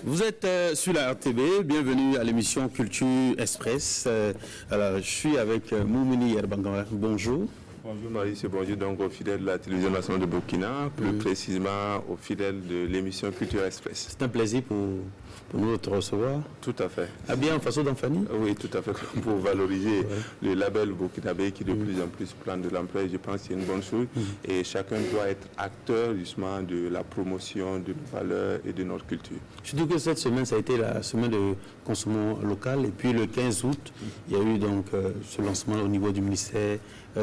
Vous êtes sur la RTB, bienvenue à l'émission Culture Express. Alors, je suis avec Moumouni Yerbangara. Bonjour. Bonjour Marie, c'est bonjour donc aux fidèles de la télévision nationale de Burkina, plus précisément aux fidèles de l'émission Culture Express. C'est un plaisir pour nous de te recevoir. Tout à fait. Habillé en façon d'Anfani? Oui, tout à fait, pour valoriser le label burkinabé qui de plus en plus prend de l'ampleur. Je pense que c'est une bonne chose et chacun doit être acteur justement de la promotion de nos valeurs et de notre culture. Je dis que cette semaine, ça a été la semaine de consommation local et puis le 15 août, il y a eu donc ce lancement au niveau du ministère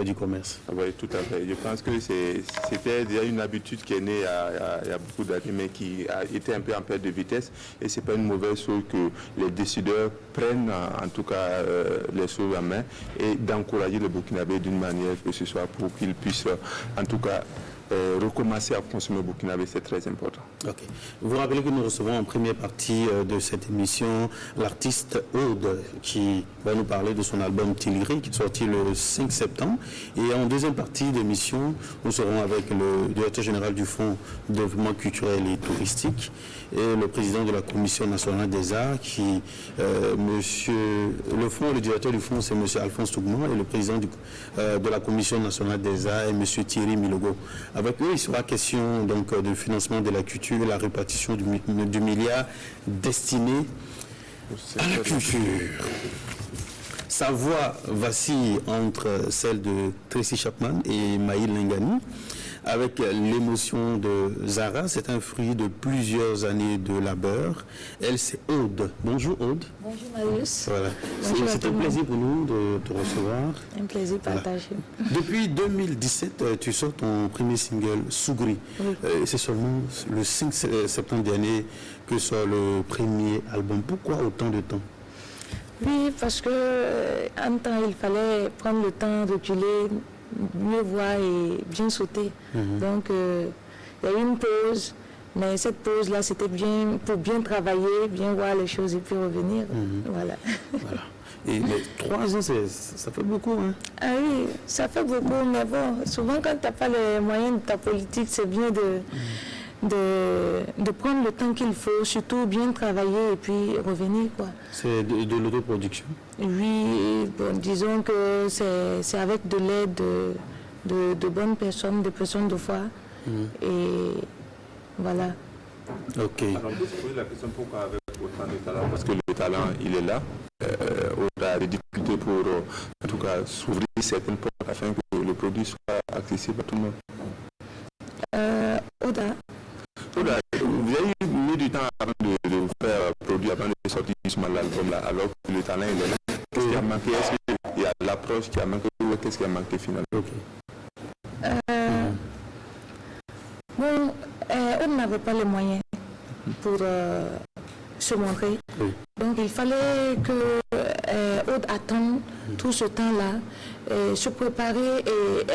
du Commerce. Oui, tout à fait. Je pense que c'était déjà une habitude qui est née il y a beaucoup d'années, mais qui a été un peu en perte de vitesse. Et ce n'est pas une mauvaise chose que les décideurs prennent, en tout cas, les choses en main et d'encourager le Burkinabé d'une manière que ce soit pour qu'ils puissent, en tout cas, recommencer à consommer burkinabé, c'est très important. Ok. Vous rappelez que nous recevons en première partie de cette émission l'artiste Aude qui va nous parler de son album Tiliri qui est sorti le 5 septembre. Et en deuxième partie d'émission, nous serons avec le directeur général du Fonds de développement culturel et touristique et le président de la Commission nationale des arts qui, le directeur du fonds c'est monsieur Alphonse Tougman et le président de la Commission nationale des arts est monsieur Thierry Milogo. Avec eux, il sera question donc de financement de la culture et la répartition du milliard destiné à la culture. Sa voix vacille entre celle de Tracy Chapman et Maïl Lengani. Avec l'émotion de Zara, c'est un fruit de plusieurs années de labeur. Elle, c'est Aude. Bonjour Aude. Bonjour Marius. Voilà. C'est un plaisir pour nous de te recevoir. Un plaisir partagé. Voilà. Depuis 2017, tu sors ton premier single, Sougri. Oui. C'est seulement le 5 septembre dernier que sort le premier album. Pourquoi autant de temps? Oui, parce que en temps, il fallait prendre le temps de reculer, mieux voir et bien sauter. Donc, il y a eu une pause, mais cette pause-là, c'était bien pour bien travailler, bien voir les choses et puis revenir. Voilà. Voilà. Et les 3 ans, ça fait beaucoup, hein? Ah oui, ça fait beaucoup, mais bon, souvent quand tu n'as pas les moyens de ta politique, c'est bien de prendre le temps qu'il faut, surtout bien travailler et puis revenir, quoi. C'est de l'autoproduction? Oui, bon, disons que c'est avec de l'aide de bonnes personnes, de personnes de foi. Et voilà. Ok. Alors, on peut se poser la question pourquoi avec autant de talent? Parce que le talent, il est là. On a des difficultés pour, en tout cas, s'ouvrir certaines portes afin que le produit soit accessible à tout le monde. Oda, vous avez mis du temps avant de faire produit, avant de sortir justement l'album là, alors que le talent il est là. Qu'est-ce qui a manqué? Est-ce qu'il y a l'approche qui a manqué ou qu'est-ce qui a manqué finalement? Bon, on n'avait pas les moyens pour se montrer. Donc il fallait que Aude attende tout ce temps-là, se préparer et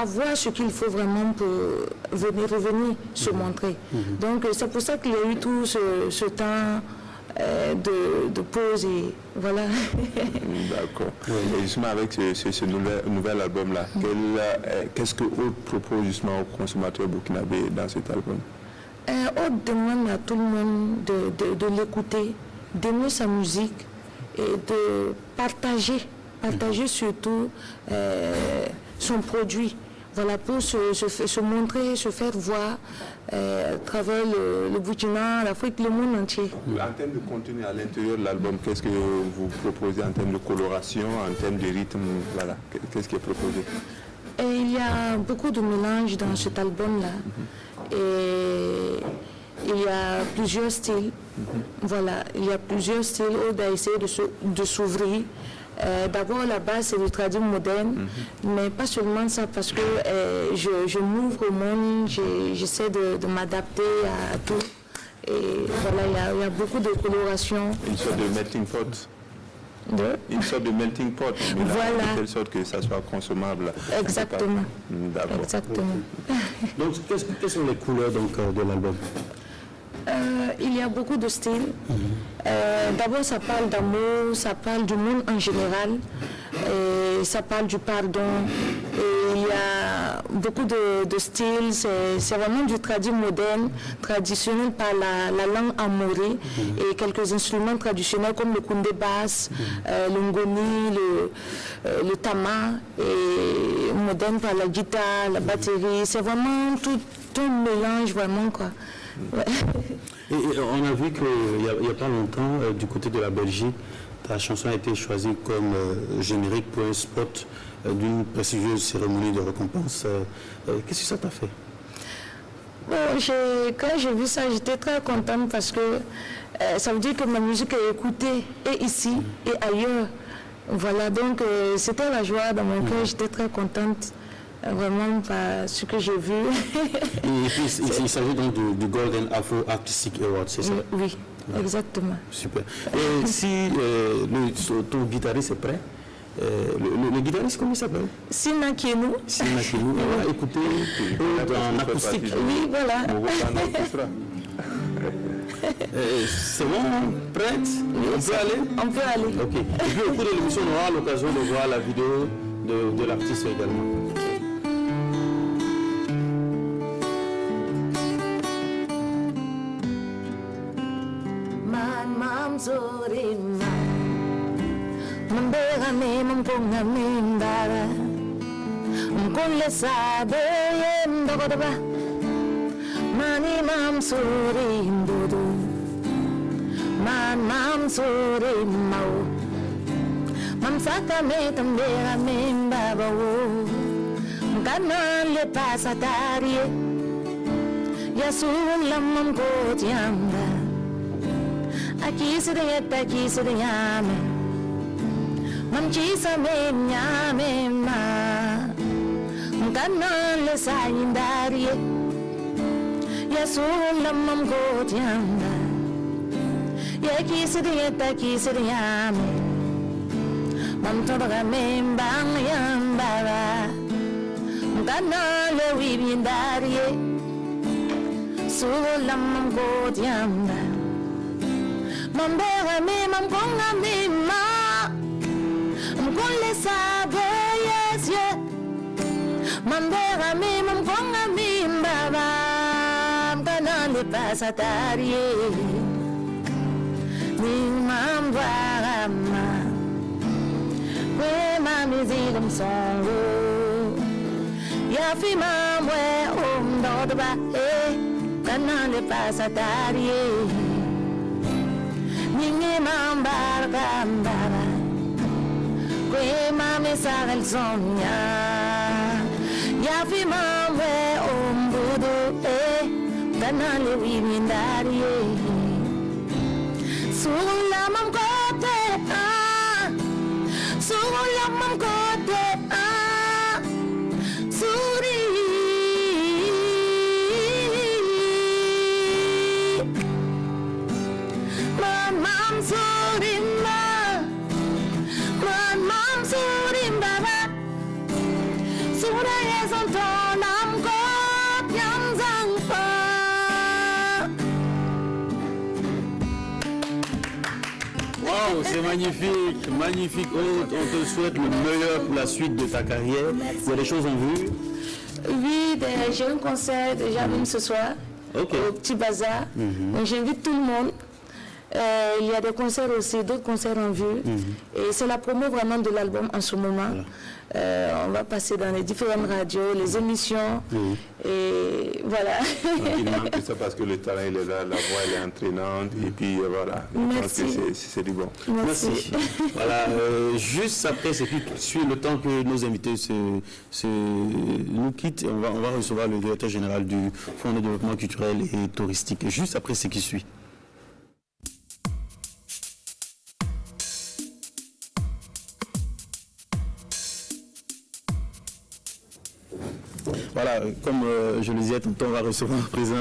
avoir ce qu'il faut vraiment pour revenir se montrer. Donc c'est pour ça qu'il y a eu tout ce temps de pause et voilà. D'accord. Et justement avec ce nouvel album-là, qu'est-ce que Aude propose justement aux consommateurs burkinabés dans cet album? Aude demande à tout le monde de l'écouter, d'aimer sa musique et de partager surtout son produit. Voilà, pour se montrer, se faire voir à travers le Burkina, l'Afrique, le monde entier. En termes de contenu à l'intérieur de l'album, qu'est-ce que vous proposez en termes de coloration, en termes de rythme, voilà, qu'est-ce qui est proposé? Et il y a beaucoup de mélanges dans cet album-là. Et il y a plusieurs styles. Voilà, il y a plusieurs styles. On a essayé de s'ouvrir. D'abord, la base, c'est le traduit moderne, mais pas seulement ça, parce que je m'ouvre au monde, j'essaie de m'adapter à tout. Et voilà, il y a beaucoup de coloration. Une sorte de melting pot. Une sorte de melting pot, mais voilà. De telle sorte que ça soit consommable. Exactement. D'accord. Exactement. Donc, quelles sont les couleurs donc, de l'album? Il y a beaucoup de styles. D'abord, ça parle d'amour, ça parle du monde en général, ça parle du pardon. Et il y a beaucoup de styles. C'est vraiment du traditionnel par la langue amorée et quelques instruments traditionnels comme le koundé basse, le ngoni, le tama, et moderne par la guitare, la batterie. C'est vraiment tout un mélange vraiment quoi. Ouais. Et on a vu qu'il n'y a pas longtemps, du côté de la Belgique, ta chanson a été choisie comme générique pour un spot d'une prestigieuse cérémonie de récompense. Qu'est-ce que ça t'a fait? Bon, quand j'ai vu ça, j'étais très contente parce que ça veut dire que ma musique est écoutée et ici et ailleurs. Voilà, donc c'était la joie dans mon cœur, j'étais très contente. Vraiment par ce que j'ai vu. Et puis il s'agit donc du Golden Afro Artistic Award, c'est ça? Oui, ouais. Exactement. Super. Et si ton guitariste est prêt, le guitariste, comment il s'appelle? Sina Kienou. Sina Kienou, on va écouter en acoustique. Oui, voilà. C'est bon, prête? Oui, on peut aller? On peut aller. Ok. Et puis au cours de l'émission, on aura l'occasion de voir la vidéo de l'artiste également. Sorima Mambera me mampunga mimbara Mkulle sabe yemdogodaba Mani mam sorim dudu mam sorim mau Mam saka me tambera mimbaba wo Mkana le pasatarie Yasul lamam kotiamba Aqui se denhame, mam chisa me nyame ma, mkanan le saindarie, ya sulla mam gotiamba, ya aqui se denhame, mam toda me bang yambara, mkanan le wibindarie, sulla mam gotiamba. Mambera me mamkonga me ma Mkonle sabe yes yeah Mambera me mamkonga me mbaba Mkana le pasatarie Ni mambara ma Kwe mami zilum songo Ya fi mamwe omdodoba Mkana le pasatarie Ninguém mambarga mbara Kwe mame sagal sonha Ya fi mamwe ombudu Kanale wimindari Sula mam kote Sula mam kote Suri Mam surimba Mam surimba Sura yezon tonam kot yam zangfa. Wow, c'est magnifique, magnifique. On te souhaite le meilleur pour la suite de ta carrière. Il y a des choses en vue? Oui, j'ai un concert déjà même ce soir au Petit Bazar. Donc j'invite tout le monde. Il y a des concerts aussi, d'autres concerts en vue. Et c'est la promo vraiment de l'album en ce moment. On va passer dans les différentes radios, les émissions. Et voilà. Il manque ça parce que le talent il est là, la voix elle est entraînante. Et puis voilà, je pense que c'est du bon. Merci. Voilà, juste après ce qui suit, le temps que nos invités nous quittent, on va recevoir le directeur général du Fonds de développement culturel et touristique. Juste après ce qui suit. Voilà, comme je le disais, on va recevoir à présent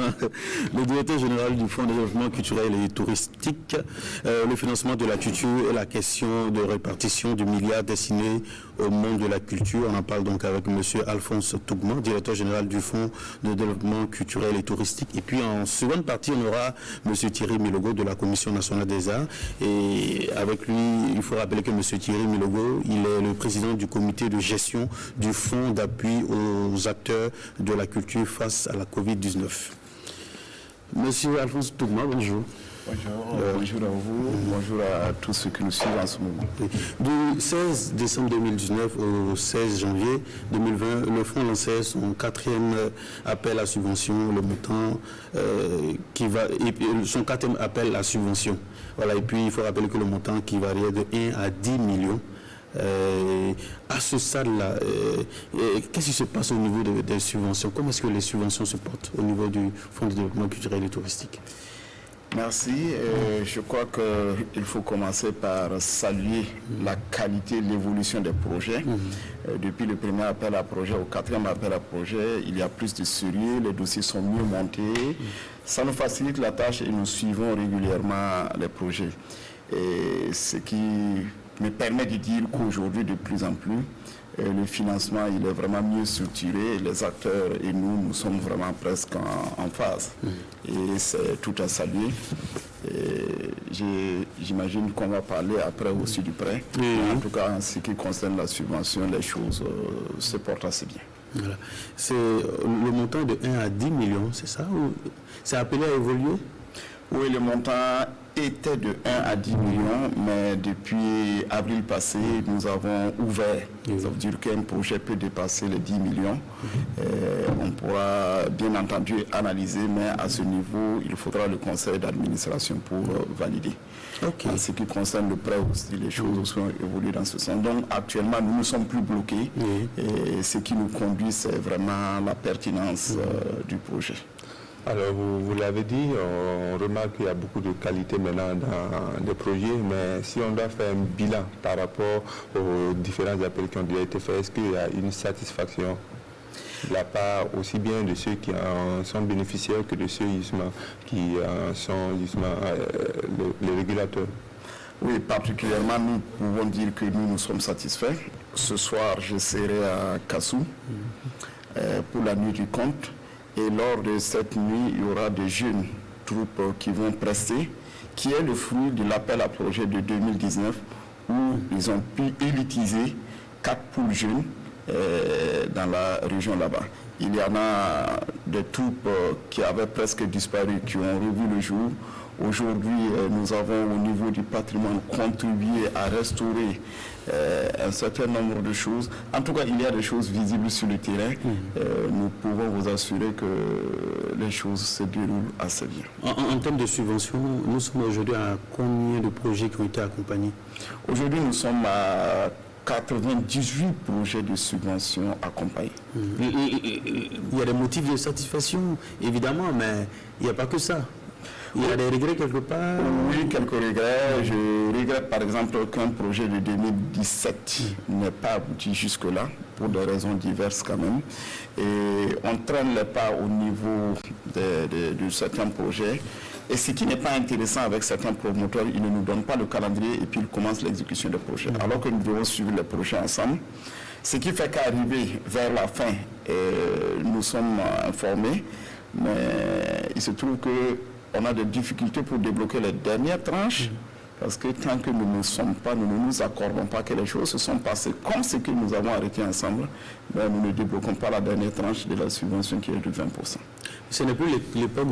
le directeur général du Fonds de développement culturel et touristique, le financement de la culture et la question de répartition du milliard destiné au monde de la culture. On en parle donc avec M. Alphonse Tougman, directeur général du Fonds de développement culturel et touristique. Et puis en seconde partie, on aura M. Thierry Milogo de la Commission nationale des arts. Et avec lui, il faut rappeler que M. Thierry Milogo, il est le président du comité de gestion du Fonds d'appui aux acteurs de la culture face à la Covid-19. Monsieur Alphonse Tougma, bonjour. Bonjour, bonjour à vous, bonjour à tous ceux qui nous suivent en ce moment. Du 16 décembre 2019 au 16 janvier 2020, le Fonds lançait son 4e appel à subvention, le montant son 4e appel à subvention. Voilà, et puis il faut rappeler que le montant qui variait de 1 à 10 millions. À ce stade-là, qu'est-ce qui se passe au niveau des subventions? Comment est-ce que les subventions se portent au niveau du Fonds de développement culturel et touristique? Merci. Je crois qu'il faut commencer par saluer la qualité et l'évolution des projets. Depuis le premier appel à projet au 4e appel à projet, il y a plus de sérieux, les dossiers sont mieux montés. Ça nous facilite la tâche et nous suivons régulièrement les projets. Et ce qui me permet de dire qu'aujourd'hui, de plus en plus, le financement il est vraiment mieux structuré, les acteurs et nous sommes vraiment presque en phase. Et c'est tout à saluer. J'imagine qu'on va parler après aussi du prêt. En tout cas, en ce qui concerne la subvention, les choses se portent assez bien. Voilà. C'est le montant de 1 à 10 millions, c'est ça? Ou c'est appelé à évoluer? Oui, le montant était de 1 à 10 millions, mais depuis avril passé, nous avons ouvert. Ça veut dire qu'un projet peut dépasser les 10 millions. On pourra bien entendu analyser, mais à ce niveau, il faudra le conseil d'administration pour valider. En ce qui concerne le prêt aussi, les choses ont évolué dans ce sens. Donc actuellement, nous ne sommes plus bloqués. Et ce qui nous conduit, c'est vraiment la pertinence du projet. Alors, vous l'avez dit, on remarque qu'il y a beaucoup de qualité maintenant dans les projets, mais si on doit faire un bilan par rapport aux différents appels qui ont déjà été faits, est-ce qu'il y a une satisfaction de la part aussi bien de ceux qui en sont bénéficiaires que de ceux qui en sont les régulateurs? Oui, particulièrement, nous pouvons dire que nous sommes satisfaits. Ce soir, je serai à Kassou pour la nuit du conte. Et lors de cette nuit, il y aura des jeunes troupes qui vont prester, qui est le fruit de l'appel à projet de 2019, où ils ont pu élitiser 4 poules jeunes dans la région là-bas. Il y en a des troupes qui avaient presque disparu, qui ont revu le jour. Aujourd'hui, nous avons au niveau du patrimoine contribué à restaurer un certain nombre de choses. En tout cas, il y a des choses visibles sur le terrain. Nous pouvons vous assurer que les choses se déroulent assez bien. En termes de subventions, nous sommes aujourd'hui à combien de projets qui ont été accompagnés? Aujourd'hui, nous sommes à 98 projets de subvention accompagnés. Il y a des motifs de satisfaction, évidemment, mais il n'y a pas que ça. Il y a des regrets quelque part? Oui, quelques regrets. Je regrette par exemple qu'un projet de 2017 n'ait pas abouti jusque-là, pour des raisons diverses quand même. Et on traîne les pas au niveau de certains projets. Et ce qui n'est pas intéressant avec certains promoteurs, ils ne nous donnent pas le calendrier et puis ils commencent l'exécution des projets. Alors que nous devons suivre les projets ensemble. Ce qui fait qu'arriver vers la fin, nous sommes informés, mais il se trouve qu'on a des difficultés pour débloquer les dernières tranches, parce que tant que nous ne nous accordons pas que les choses se sont passées comme ce que nous avons arrêté ensemble, ben nous ne débloquons pas la dernière tranche de la subvention qui est de 20%. Ce n'est plus l'époque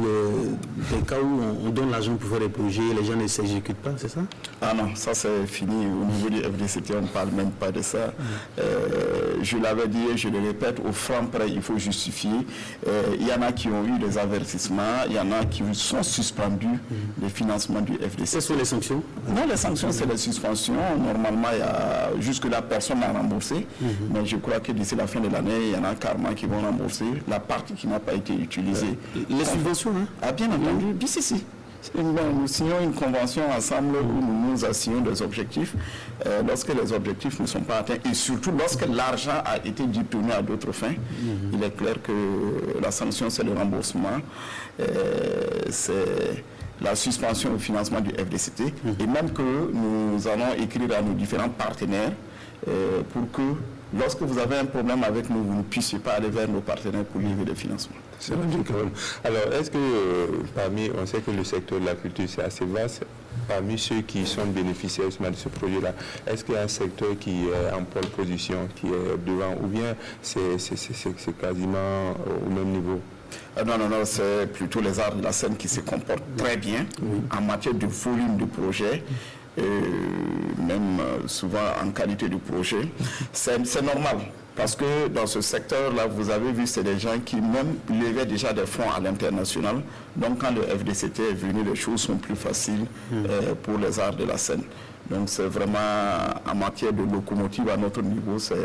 des cas où on donne l'argent pour faire des projets et les gens ne s'exécutent pas, c'est ça? Ah non, ça c'est fini. Au niveau du FDCT, on ne parle même pas de ça. Je l'avais dit et je le répète, au franc prêt, il faut justifier. Il y en a qui ont eu des avertissements, il y en a qui sont suspendus les financements du FDCT. Quelles sont les sanctions? Non, les sanctions, c'est les suspensions. Normalement, jusque-là, personne n'a remboursé. Mais je crois que d'ici la fin de l'année, il y en a carrément qui vont rembourser la partie qui n'a pas été utilisée. Les subventions, hein? Ah, bien entendu, si. Nous signons une convention ensemble où nous nous assignons des objectifs. Lorsque les objectifs ne sont pas atteints et surtout lorsque l'argent a été détourné à d'autres fins, il est clair que la sanction, c'est le remboursement. C'est la suspension au financement du FDCT et même que nous allons écrire à nos différents partenaires pour que lorsque vous avez un problème avec nous, vous ne puissiez pas aller vers nos partenaires pour lever des financements. C'est logique quand même. Alors, est-ce que on sait que le secteur de la culture c'est assez vaste, parmi ceux qui sont bénéficiaires de ce projet-là, est-ce qu'il y a un secteur qui est en pole position, qui est devant, ou bien c'est quasiment au même niveau? Non, c'est plutôt les arts de la scène qui se comportent très bien en matière de volume de projet, même souvent en qualité de projet. C'est normal. Parce que dans ce secteur-là, vous avez vu, c'est des gens qui même levaient déjà des fonds à l'international. Donc quand le FDCT est venu, les choses sont plus faciles pour les arts de la scène. Donc c'est vraiment en matière de locomotive à notre niveau, c'est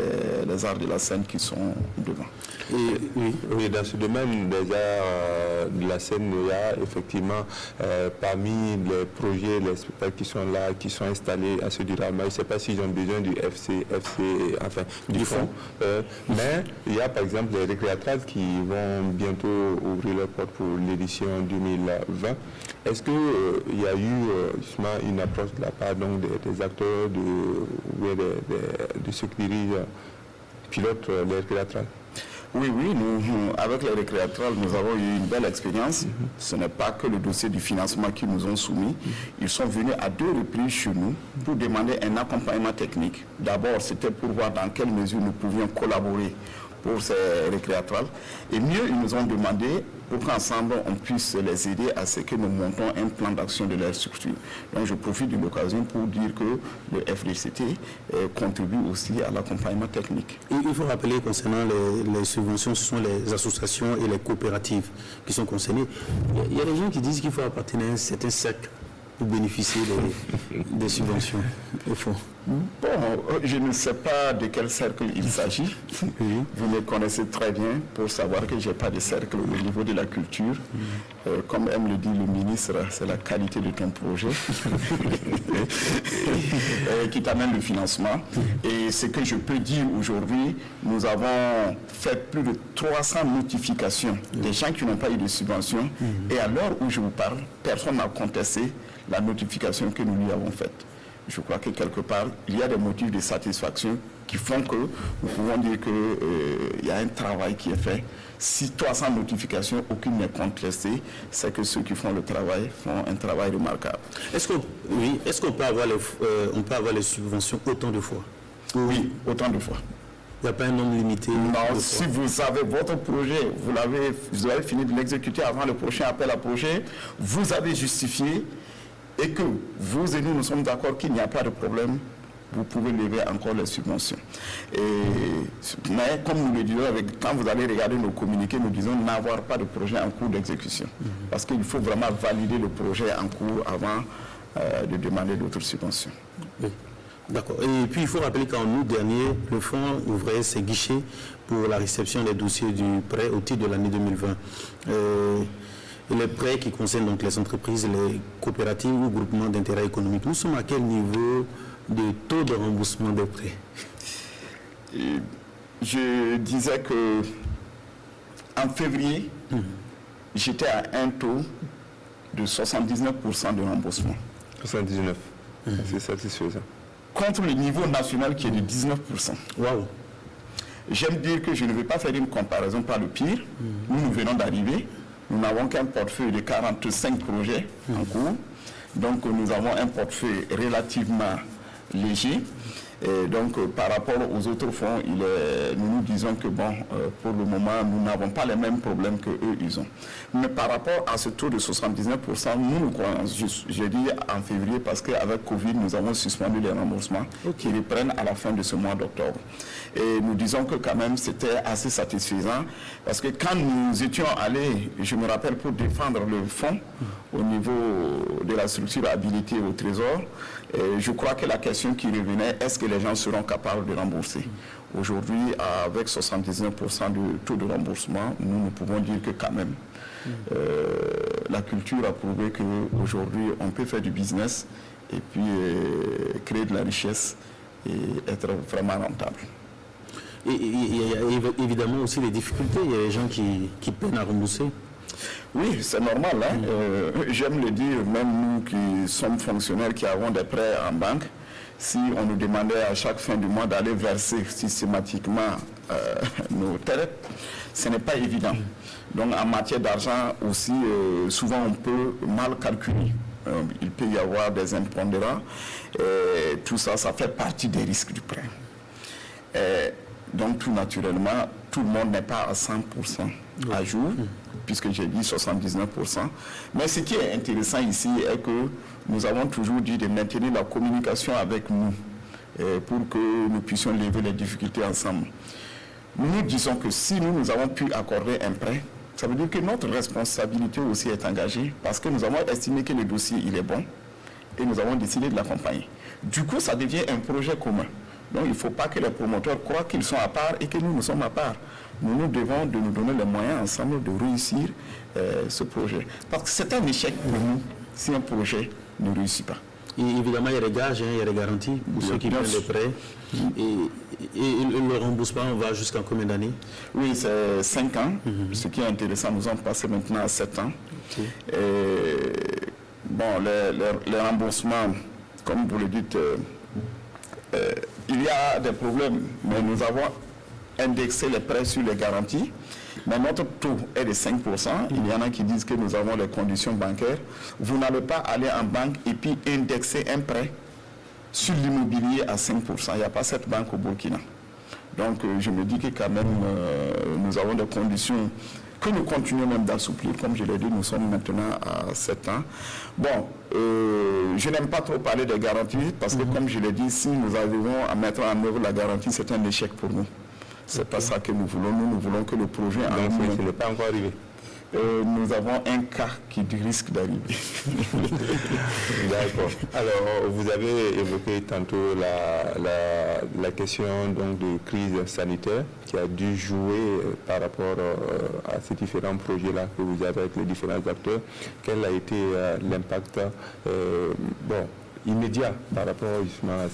les arts de la scène qui sont devant. Oui, dans ce domaine des arts de la scène, il y a effectivement parmi les projets, les spectacles qui sont là, qui sont installés à ce durablement, je ne sais pas s'ils ont besoin du enfin du fonds. Mais il y a par exemple les récréatrices qui vont bientôt ouvrir leurs portes pour l'édition 2020. Est-ce qu'il y a eu justement une approche de la part donc, des acteurs, de ceux qui dirigent, pilotent les récréatrices? Oui, nous, avec les récréatrices, nous avons eu une belle expérience. Ce n'est pas que le dossier du financement qu'ils nous ont soumis. Ils sont venus à 2 reprises chez nous pour demander un accompagnement technique. D'abord, c'était pour voir dans quelle mesure nous pouvions collaborer pour ces récréatrices. Et mieux, ils nous ont demandé pour qu'ensemble, on puisse les aider à ce que nous montons un plan d'action de leur structure. Donc, je profite de l'occasion pour dire que le FDCT contribue aussi à l'accompagnement technique. Il faut rappeler concernant les subventions, ce sont les associations et les coopératives qui sont concernées. Il y a des gens qui disent qu'il faut appartenir à un certain cercle pour bénéficier des subventions, au fond. Bon, je ne sais pas de quel cercle il s'agit. Vous me connaissez très bien pour savoir que je n'ai pas de cercle au niveau de la culture. Comme aime le dit le ministre, c'est la qualité de ton projet qui t'amène le financement. Et ce que je peux dire aujourd'hui, nous avons fait plus de 300 notifications des gens qui n'ont pas eu de subventions. Et à l'heure où je vous parle, personne n'a contesté la notification que nous lui avons faite. Je crois que quelque part, il y a des motifs de satisfaction qui font que nous pouvons dire qu'il y a un travail qui est fait. Si 300 notifications, aucune n'est contestée, c'est que ceux qui font le travail font un travail remarquable. Est-ce qu'on peut avoir les subventions autant de fois? Oui, autant de fois. Il n'y a pas un nombre limité? Non, si vous avez votre projet, vous avez fini de l'exécuter avant le prochain appel à projet, vous avez justifié et que vous et nous sommes d'accord qu'il n'y a pas de problème, vous pouvez lever encore les subventions. Mais comme nous le disons, quand vous allez regarder nos communiqués, nous disons n'avoir pas de projet en cours d'exécution. Parce qu'il faut vraiment valider le projet en cours avant de demander d'autres subventions. Oui. D'accord. Et puis il faut rappeler qu'en août dernier, le fonds ouvrait ses guichets pour la réception des dossiers du prêt au titre de l'année 2020. Les prêts qui concernent donc les entreprises, les coopératives ou groupements d'intérêt économique, nous sommes à quel niveau de taux de remboursement des prêts? Je disais que en février, j'étais à un taux de 79% de remboursement. 79%, c'est satisfaisant. Contre le niveau national qui est de 19%. Waouh! J'aime dire que je ne vais pas faire une comparaison par le pire. Nous venons d'arriver. Nous n'avons qu'un portefeuille de 45 projets en cours. Donc nous avons un portefeuille relativement léger. Et donc par rapport aux autres fonds, nous nous disons que bon, pour le moment, nous n'avons pas les mêmes problèmes qu'eux, ils ont. Mais par rapport à ce taux de 79%, nous croyons, je dis en février, parce qu'avec Covid, nous avons suspendu les remboursements qui reprennent à la fin de ce mois d'octobre. Et nous disons que quand même, c'était assez satisfaisant, parce que quand nous étions allés, je me rappelle, pour défendre le fonds au niveau de la structure habilitée au Trésor, je crois que la question qui revenait, est-ce que les gens seront capables de rembourser? Aujourd'hui, avec 79% de taux de remboursement, nous pouvons dire que quand même, la culture a prouvé qu'aujourd'hui, on peut faire du business et puis créer de la richesse et être vraiment rentable. Et il y a évidemment aussi les difficultés, il y a des gens qui peinent à rembourser. Oui, c'est normal. Hein? J'aime le dire, même nous qui sommes fonctionnaires, qui avons des prêts en banque, si on nous demandait à chaque fin du mois d'aller verser systématiquement nos terres, ce n'est pas évident. Donc en matière d'argent aussi, souvent on peut mal calculer il peut y avoir des impondérants. Et tout ça, ça fait partie des risques du prêt. Donc tout naturellement, tout le monde n'est pas à 100% à jour, puisque j'ai dit 79%. Mais ce qui est intéressant ici est que nous avons toujours dit de maintenir la communication avec nous pour que nous puissions lever les difficultés ensemble. Nous disons que si nous avons pu accorder un prêt, ça veut dire que notre responsabilité aussi est engagée parce que nous avons estimé que le dossier il est bon et nous avons décidé de l'accompagner. Du coup, ça devient un projet commun. Donc, il ne faut pas que les promoteurs croient qu'ils sont à part et que nous sommes à part. Nous devons de nous donner les moyens ensemble de réussir ce projet. Parce que c'est un échec pour nous si un projet ne réussit pas. Et évidemment, il y a des gages, il y a des garanties pour ceux qui prennent les prêts. Et le remboursement va jusqu'à combien d'années? Oui, c'est 5 ans. Ce qui est intéressant, nous sommes passés maintenant à 7 ans. Et, bon, les remboursements, comme vous le dites, il y a des problèmes, mais nous avons indexé les prêts sur les garanties. Mais notre taux est de 5%. Il y en a qui disent que nous avons les conditions bancaires. Vous n'allez pas aller en banque et puis indexer un prêt sur l'immobilier à 5%. Il n'y a pas cette banque au Burkina. Donc je me dis que quand même nous avons des conditions que nous continuons même d'assouplir. Comme je l'ai dit, nous sommes maintenant à 7 ans. Bon, je n'aime pas trop parler des garanties parce que comme je l'ai dit, si nous arrivons à mettre en œuvre la garantie, c'est un échec pour nous. C'est pas ça que nous voulons. Nous voulons que le projet... Donc, ce n'est pas encore arrivé. Nous avons un cas qui risque d'arriver. D'accord. Alors, vous avez évoqué tantôt la question donc, de crise sanitaire qui a dû jouer par rapport à ces différents projets-là que vous avez avec les différents acteurs. Quel a été l'impact immédiat par rapport justement à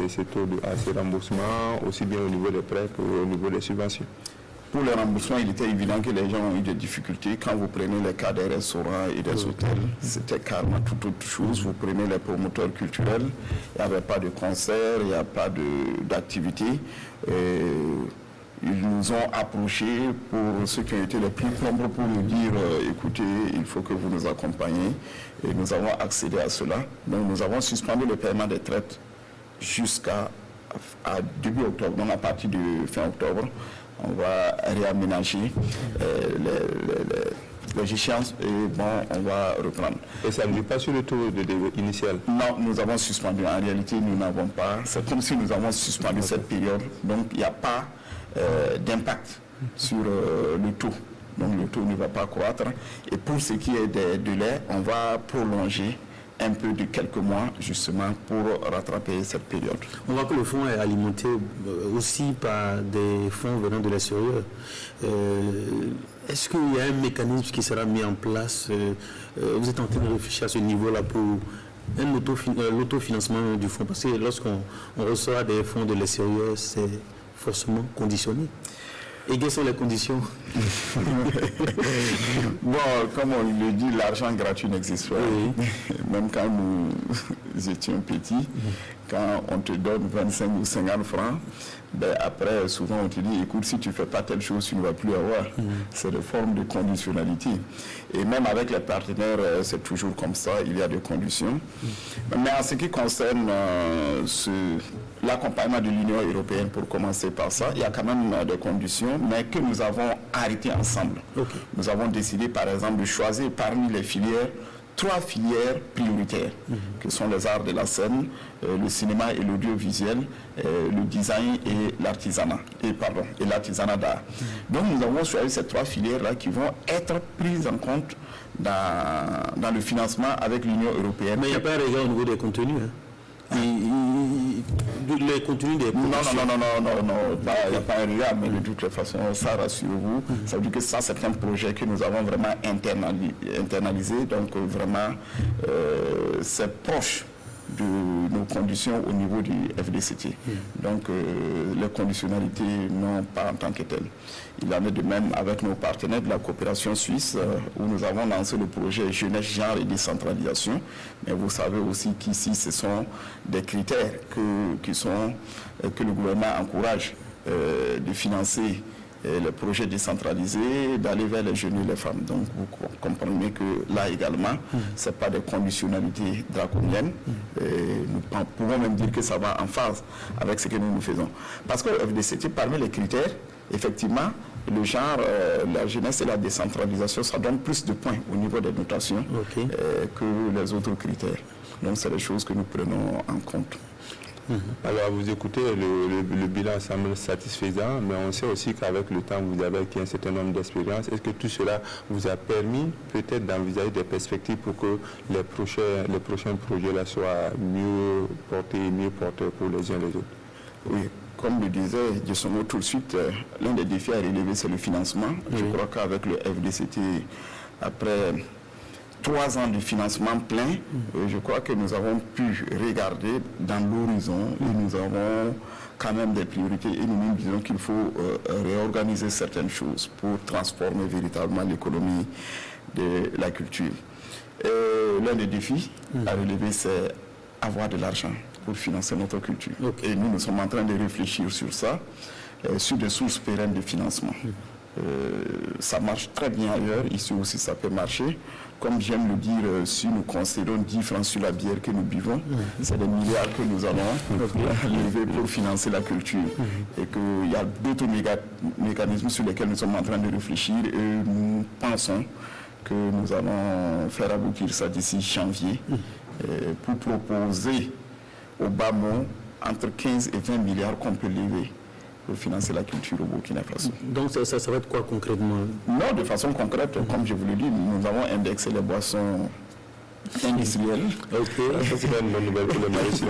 ces taux, à ces remboursements, aussi bien au niveau des prêts qu'au niveau des subventions? Pour les remboursements, il était évident que les gens ont eu des difficultés. Quand vous prenez les cas des restaurants et des hôtels, c'était carrément toute autre chose. Vous prenez les promoteurs culturels, il n'y avait pas de concert, il n'y a pas d'activité. Ils nous ont approchés pour ceux qui ont été les plus prompts pour nous dire écoutez, il faut que vous nous accompagniez. Et nous avons accédé à cela. Donc nous avons suspendu le paiement des traites jusqu'à début octobre. Donc à partir de fin octobre, on va réaménager les échéances et bon, on va reprendre. Et ça ne vit pas sur le taux initial? Non, nous avons suspendu. En réalité, nous n'avons pas. C'est comme si nous avons suspendu cette période. Donc il n'y a pas d'impact sur le taux. Donc le taux ne va pas croître. Et pour ce qui est des délais, on va prolonger un peu de quelques mois justement pour rattraper cette période. On voit que le fonds est alimenté aussi par des fonds venant de l'extérieur. Est-ce qu'il y a un mécanisme qui sera mis en place? Vous êtes en train de réfléchir à ce niveau-là pour l'autofinancement du fonds? Parce que lorsqu'on reçoit des fonds de l'extérieur, c'est forcément conditionné. Et quelles sont les conditions? Bon, comme on le dit, l'argent gratuit n'existe pas. Oui. Même quand nous étions petits, quand on te donne 25 ou 50 francs, ben après, souvent on te dit, écoute, si tu ne fais pas telle chose, tu ne vas plus avoir. C'est des formes de conditionnalité. Et même avec les partenaires, c'est toujours comme ça, il y a des conditions. Mais en ce qui concerne l'accompagnement de l'Union européenne, pour commencer par ça, il y a quand même des conditions, mais que nous avons arrêtées ensemble. Okay. Nous avons décidé, par exemple, de choisir parmi les filières 3 filières prioritaires, que sont les arts de la scène, le cinéma et l'audiovisuel, le design et l'artisanat, et l'artisanat d'art. Donc nous avons choisi ces 3 filières-là qui vont être prises en compte dans le financement avec l'Union européenne. Mais il n'y a pas un regard au niveau des contenus, hein? Les contenus des productions. Non, il n'y a pas un regard, mais de toutes les façons, ça rassurez-vous. Ça veut dire que ça, c'est un projet que nous avons vraiment internalisé, donc vraiment, c'est proche de nos conditions au niveau du FDCT. Donc, les conditionnalités, non pas en tant que telles. Il en est de même avec nos partenaires de la coopération suisse, où nous avons lancé le projet Jeunesse, Genre et Décentralisation. Mais vous savez aussi qu'ici, ce sont des critères que le gouvernement encourage de financer le projet décentralisé, d'aller vers les jeunes et les femmes. Donc vous comprenez que là également, ce n'est pas des conditionnalités draconiennes. Nous pouvons même dire que ça va en phase avec ce que nous faisons. Parce que le FDCT, parmi les critères, effectivement, le genre, la jeunesse et la décentralisation, ça donne plus de points au niveau des notations que les autres critères. Donc c'est des choses que nous prenons en compte. Alors, vous écoutez, le bilan semble satisfaisant, mais on sait aussi qu'avec le temps, vous avez acquis un certain nombre d'expériences. Est-ce que tout cela vous a permis peut-être d'envisager des perspectives pour que les prochains projets-là soient mieux portés pour les uns et les autres? Oui, comme le disait Djessongo tout de suite, l'un des défis à relever, c'est le financement. Je crois qu'avec le FDCT, après 3 ans de financement plein, je crois que nous avons pu regarder dans l'horizon et nous avons quand même des priorités et nous disons qu'il faut réorganiser certaines choses pour transformer véritablement l'économie de la culture. L'un des défis à relever, c'est avoir de l'argent pour financer notre culture. Et nous sommes en train de réfléchir sur ça, sur des sources pérennes de financement. Ça marche très bien ailleurs, ici aussi ça peut marcher. Comme j'aime le dire, si nous concédons 10 francs sur la bière que nous buvons, c'est des milliards que nous allons lever pour financer la culture. Et qu'il y a d'autres mécanismes sur lesquels nous sommes en train de réfléchir et nous pensons que nous allons faire aboutir ça d'ici janvier pour proposer au bas mot entre 15 et 20 milliards qu'on peut lever pour financer la culture au Burkina Faso. Donc ça va être quoi concrètement? Non, de façon concrète, comme je vous le dis, nous avons indexé les boissons industrielles. Ça c'est une bonne nouvelle pour les maraîchers.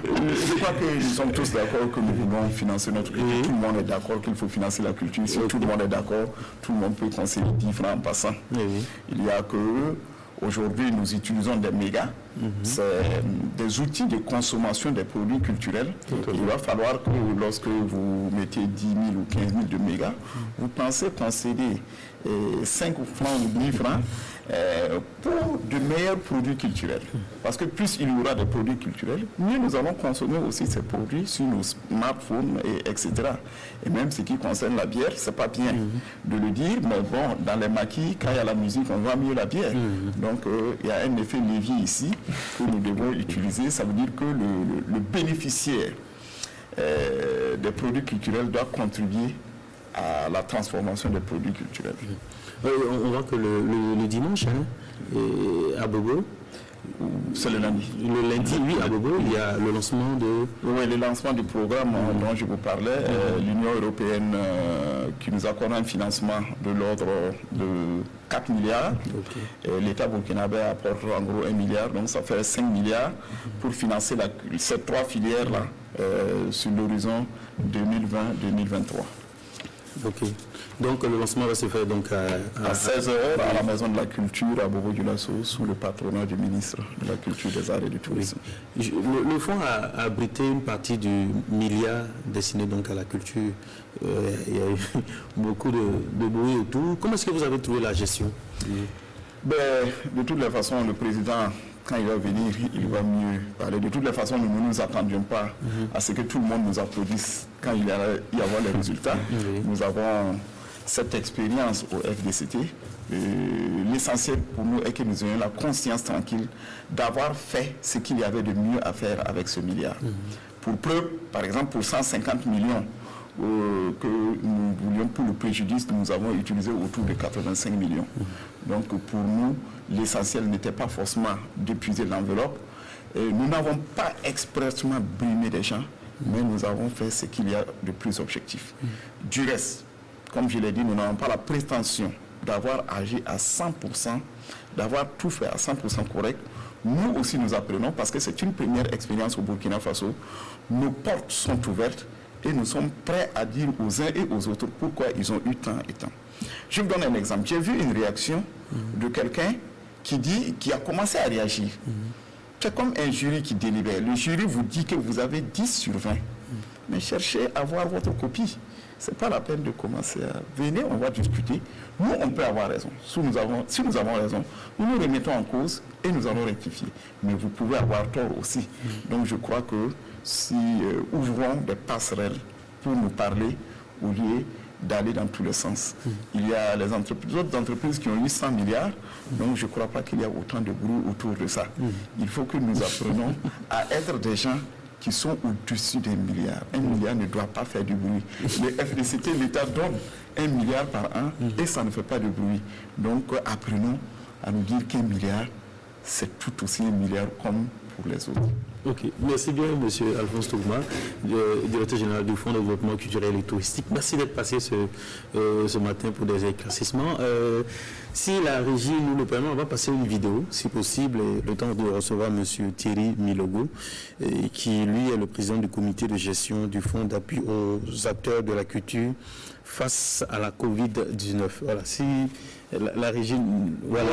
Je crois que nous sommes tous d'accord que nous voulons financer notre culture. Tout le monde est d'accord qu'il faut financer la culture. Si tout le monde est d'accord, tout le monde peut conseiller 10 francs en passant. Il y a que aujourd'hui, nous utilisons des mégas. C'est des outils de consommation des produits culturels. Il va falloir que lorsque vous mettez 10 000 ou 15 000 de mégas, vous pensez concéder 5 francs ou 10 francs pour de meilleurs produits culturels. Parce que plus il y aura de produits culturels, mieux nous allons consommer aussi ces produits sur nos smartphones, etc. Et même ce qui concerne la bière, c'est pas bien de le dire, mais bon, dans les maquis, quand il y a la musique, on voit mieux la bière. Donc il y a un effet levier ici que nous devons utiliser. Ça veut dire que le bénéficiaire des produits culturels doit contribuer à la transformation des produits culturels. On voit que le dimanche, à Bobo, c'est le lundi. Le lundi, oui, à Bobo, il y a le lancement de... Oui, le lancement du programme dont je vous parlais, l'Union européenne qui nous accorde un financement de l'ordre de 4 milliards. L'État burkinabé apporte en gros 1 milliard, donc ça fait 5 milliards pour financer ces 3 filières-là sur l'horizon 2020-2023. Donc le lancement va se faire donc à 16h à la Maison de la Culture à Bobo-Dioulasso sous le patronat du ministre de la Culture, des Arts et du Tourisme. Le fonds a abrité une partie du milliard destiné donc à la culture. Il y a eu beaucoup de bruit autour. Comment est-ce que vous avez trouvé la gestion? De toutes les façons, le président, quand il va venir, il va mieux parler. De toutes les façons, nous ne nous attendions pas à ce que tout le monde nous applaudisse quand il y avoir les résultats. Nous avons cette expérience au FDCT. L'essentiel pour nous est que nous ayons la conscience tranquille d'avoir fait ce qu'il y avait de mieux à faire avec ce milliard. Pour preuve, par exemple, pour 150 millions que nous voulions pour le préjudice, nous avons utilisé autour de 85 millions. Donc pour nous, l'essentiel n'était pas forcément d'épuiser l'enveloppe. Nous n'avons pas expressément brimé les gens, mais nous avons fait ce qu'il y a de plus objectif. Du reste, comme je l'ai dit, nous n'avons pas la prétention d'avoir agi à 100%, d'avoir tout fait à 100% correct. Nous aussi nous apprenons parce que c'est une première expérience au Burkina Faso. Nos portes sont ouvertes et nous sommes prêts à dire aux uns et aux autres pourquoi ils ont eu tant et tant. Je vous donne un exemple. J'ai vu une réaction de quelqu'un qui a commencé à réagir. C'est comme un jury qui délibère. Le jury vous dit que vous avez 10 sur 20. Mais cherchez à voir votre copie. Ce n'est pas la peine de commencer à... Venez, on va discuter. Nous, on peut avoir raison. Si nous avons raison, nous nous remettons en cause et nous allons rectifier. Mais vous pouvez avoir tort aussi. Donc je crois que si ouvrons des passerelles pour nous parler, au lieu d'aller dans tous les sens. Il y a les autres entreprises qui ont eu 100 milliards, donc je ne crois pas qu'il y a autant de bruit autour de ça. Il faut que nous apprenions à être des gens qui sont au-dessus des milliards. 1 milliard ne doit pas faire du bruit. Les FDCT, l'État donne 1 milliard par an et ça ne fait pas de bruit. Donc apprenons à nous dire qu'1 milliard, c'est tout aussi 1 milliard comme pour les autres. Ok, merci bien M. Alphonse Tougma, directeur général du Fonds de développement culturel et touristique. Merci d'être passé ce matin pour des éclaircissements. Si la régie nous le permet, on va passer une vidéo, si possible, et le temps de recevoir M. Thierry Milogo, qui lui est le président du comité de gestion du Fonds d'appui aux acteurs de la culture face à la Covid-19. Voilà, si la régie... Voilà.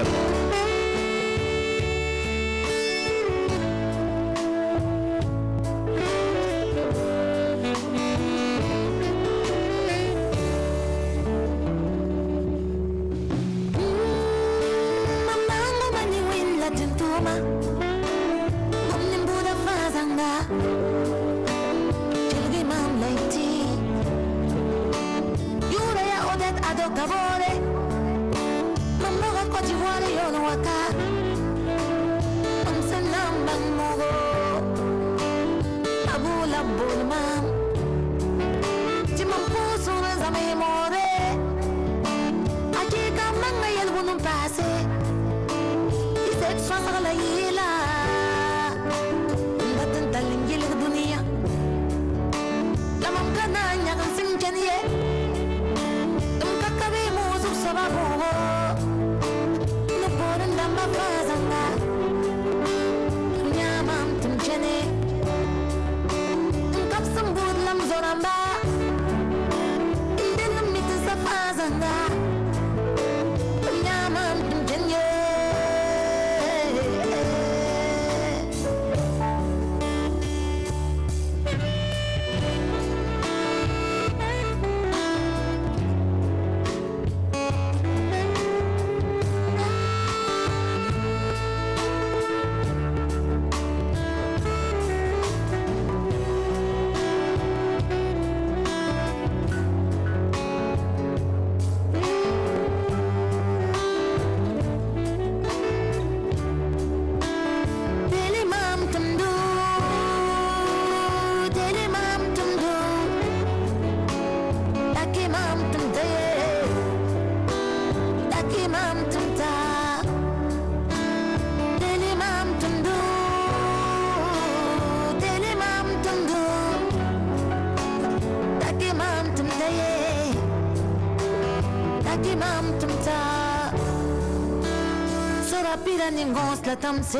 La tamse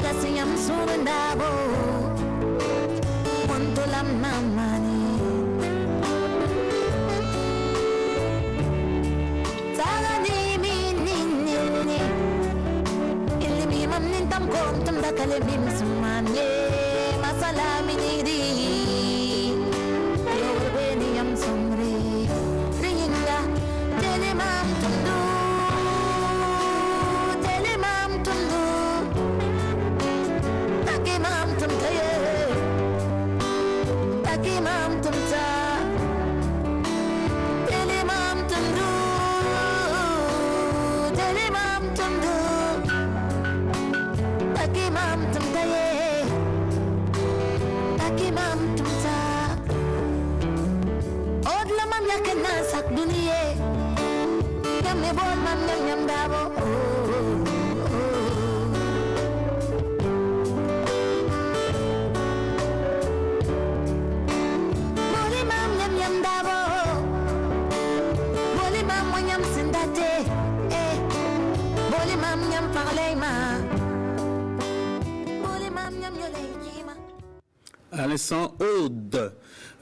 kasi am sunandabo wanto lam namani tagani minni illi mi mam nintam kom tum dakale bim sumanye masala minidi yo beni am sumri ringa tele mam tundu À l'instant, Aude.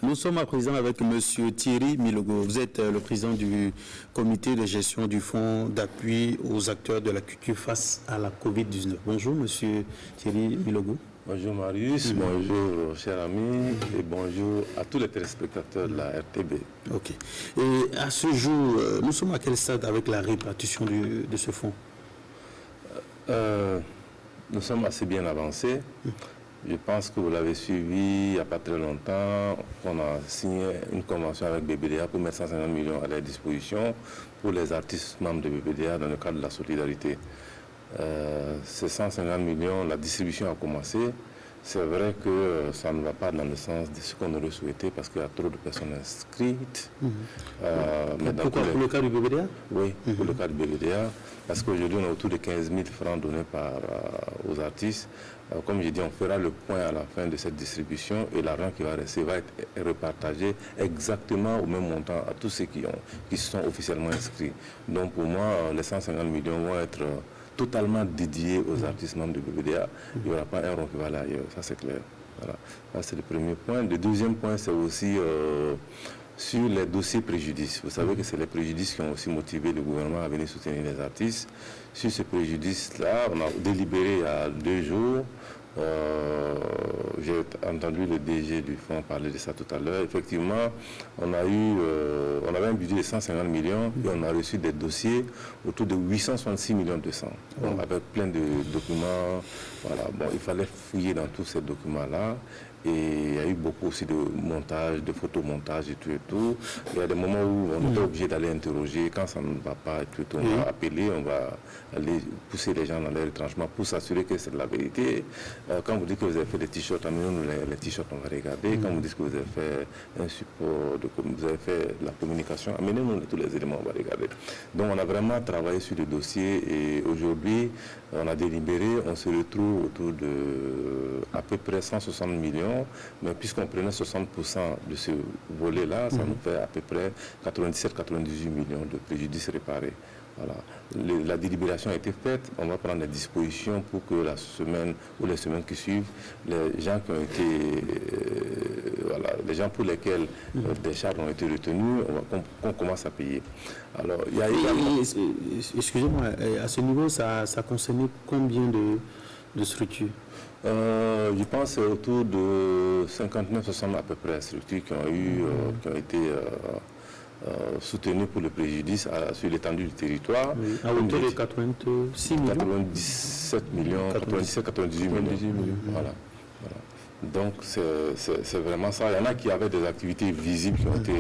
Nous sommes à présent avec M. Thierry Milogo. Vous êtes le président du comité de gestion du fonds d'appui aux acteurs de la culture face à la Covid-19. Bonjour, M. Thierry Milogo. Bonjour Marius, bonjour chers amis et bonjour à tous les téléspectateurs de la RTB. Ok. Et à ce jour, nous sommes à quel stade avec la répartition de ce fonds? Nous sommes assez bien avancés. Je pense que vous l'avez suivi il n'y a pas très longtemps. On a signé une convention avec BBDA pour mettre 150 millions à leur disposition pour les artistes membres de BBDA dans le cadre de la solidarité. Ces 150 millions, la distribution a commencé. C'est vrai que ça ne va pas dans le sens de ce qu'on aurait souhaité parce qu'il y a trop de personnes inscrites. Pourquoi pour le cas du BBDA? Oui, pour le cas du BBDA. Parce qu'aujourd'hui, on a autour de 15 000 francs donnés aux artistes. Comme je dis, on fera le point à la fin de cette distribution et l'argent qui va rester va être repartagé exactement au même montant à tous ceux qui se sont officiellement inscrits. Donc pour moi, les 150 millions vont être totalement dédiés aux artistes membres de BBDA. Il n'y aura pas un rond qui va aller ailleurs, ça c'est clair. Voilà. Ça c'est le premier point. Le deuxième point, c'est aussi sur les dossiers préjudices. Vous savez que c'est les préjudices qui ont aussi motivé le gouvernement à venir soutenir les artistes. Sur ce préjudice-là, on a délibéré il y a 2 jours. J'ai entendu le DG du fonds parler de ça tout à l'heure. Effectivement, on avait un budget de 150 millions et on a reçu des dossiers autour de 866 millions 200. Donc, avec plein de documents. Voilà. Bon, il fallait fouiller dans tous ces documents-là. Et il y a eu beaucoup aussi de montage, de photomontage et tout. Il y a des moments où on était obligé d'aller interroger. Quand ça ne va pas et tout, on va appeler, on va aller pousser les gens dans les retranchements pour s'assurer que c'est de la vérité. Quand vous dites que vous avez fait des t-shirts, amenez-nous les t-shirts, on va regarder. Quand vous dites que vous avez fait un support, vous avez fait de la communication, amenez-nous tous les éléments, on va regarder. Donc on a vraiment travaillé sur le dossier et aujourd'hui, on a délibéré, on se retrouve autour de à peu près 160 millions. Mais puisqu'on prenait 60% de ce volet-là, ça nous fait à peu près 97-98 millions de préjudices réparés. Voilà. La délibération a été faite, on va prendre des dispositions pour que la semaine ou les semaines qui suivent, les gens qui ont été, les gens pour lesquels des charges ont été retenues, qu'on commence à payer. Alors, il y a excusez-moi, à ce niveau, ça concernait combien de structures? Je pense que c'est autour de 59-60 à peu près structures qui ont été soutenues pour le préjudice sur l'étendue du territoire. Oui, à hauteur de 86 millions 97 millions, 97-98 millions. Voilà. Donc c'est vraiment ça. Il y en a qui avaient des activités visibles qui ont été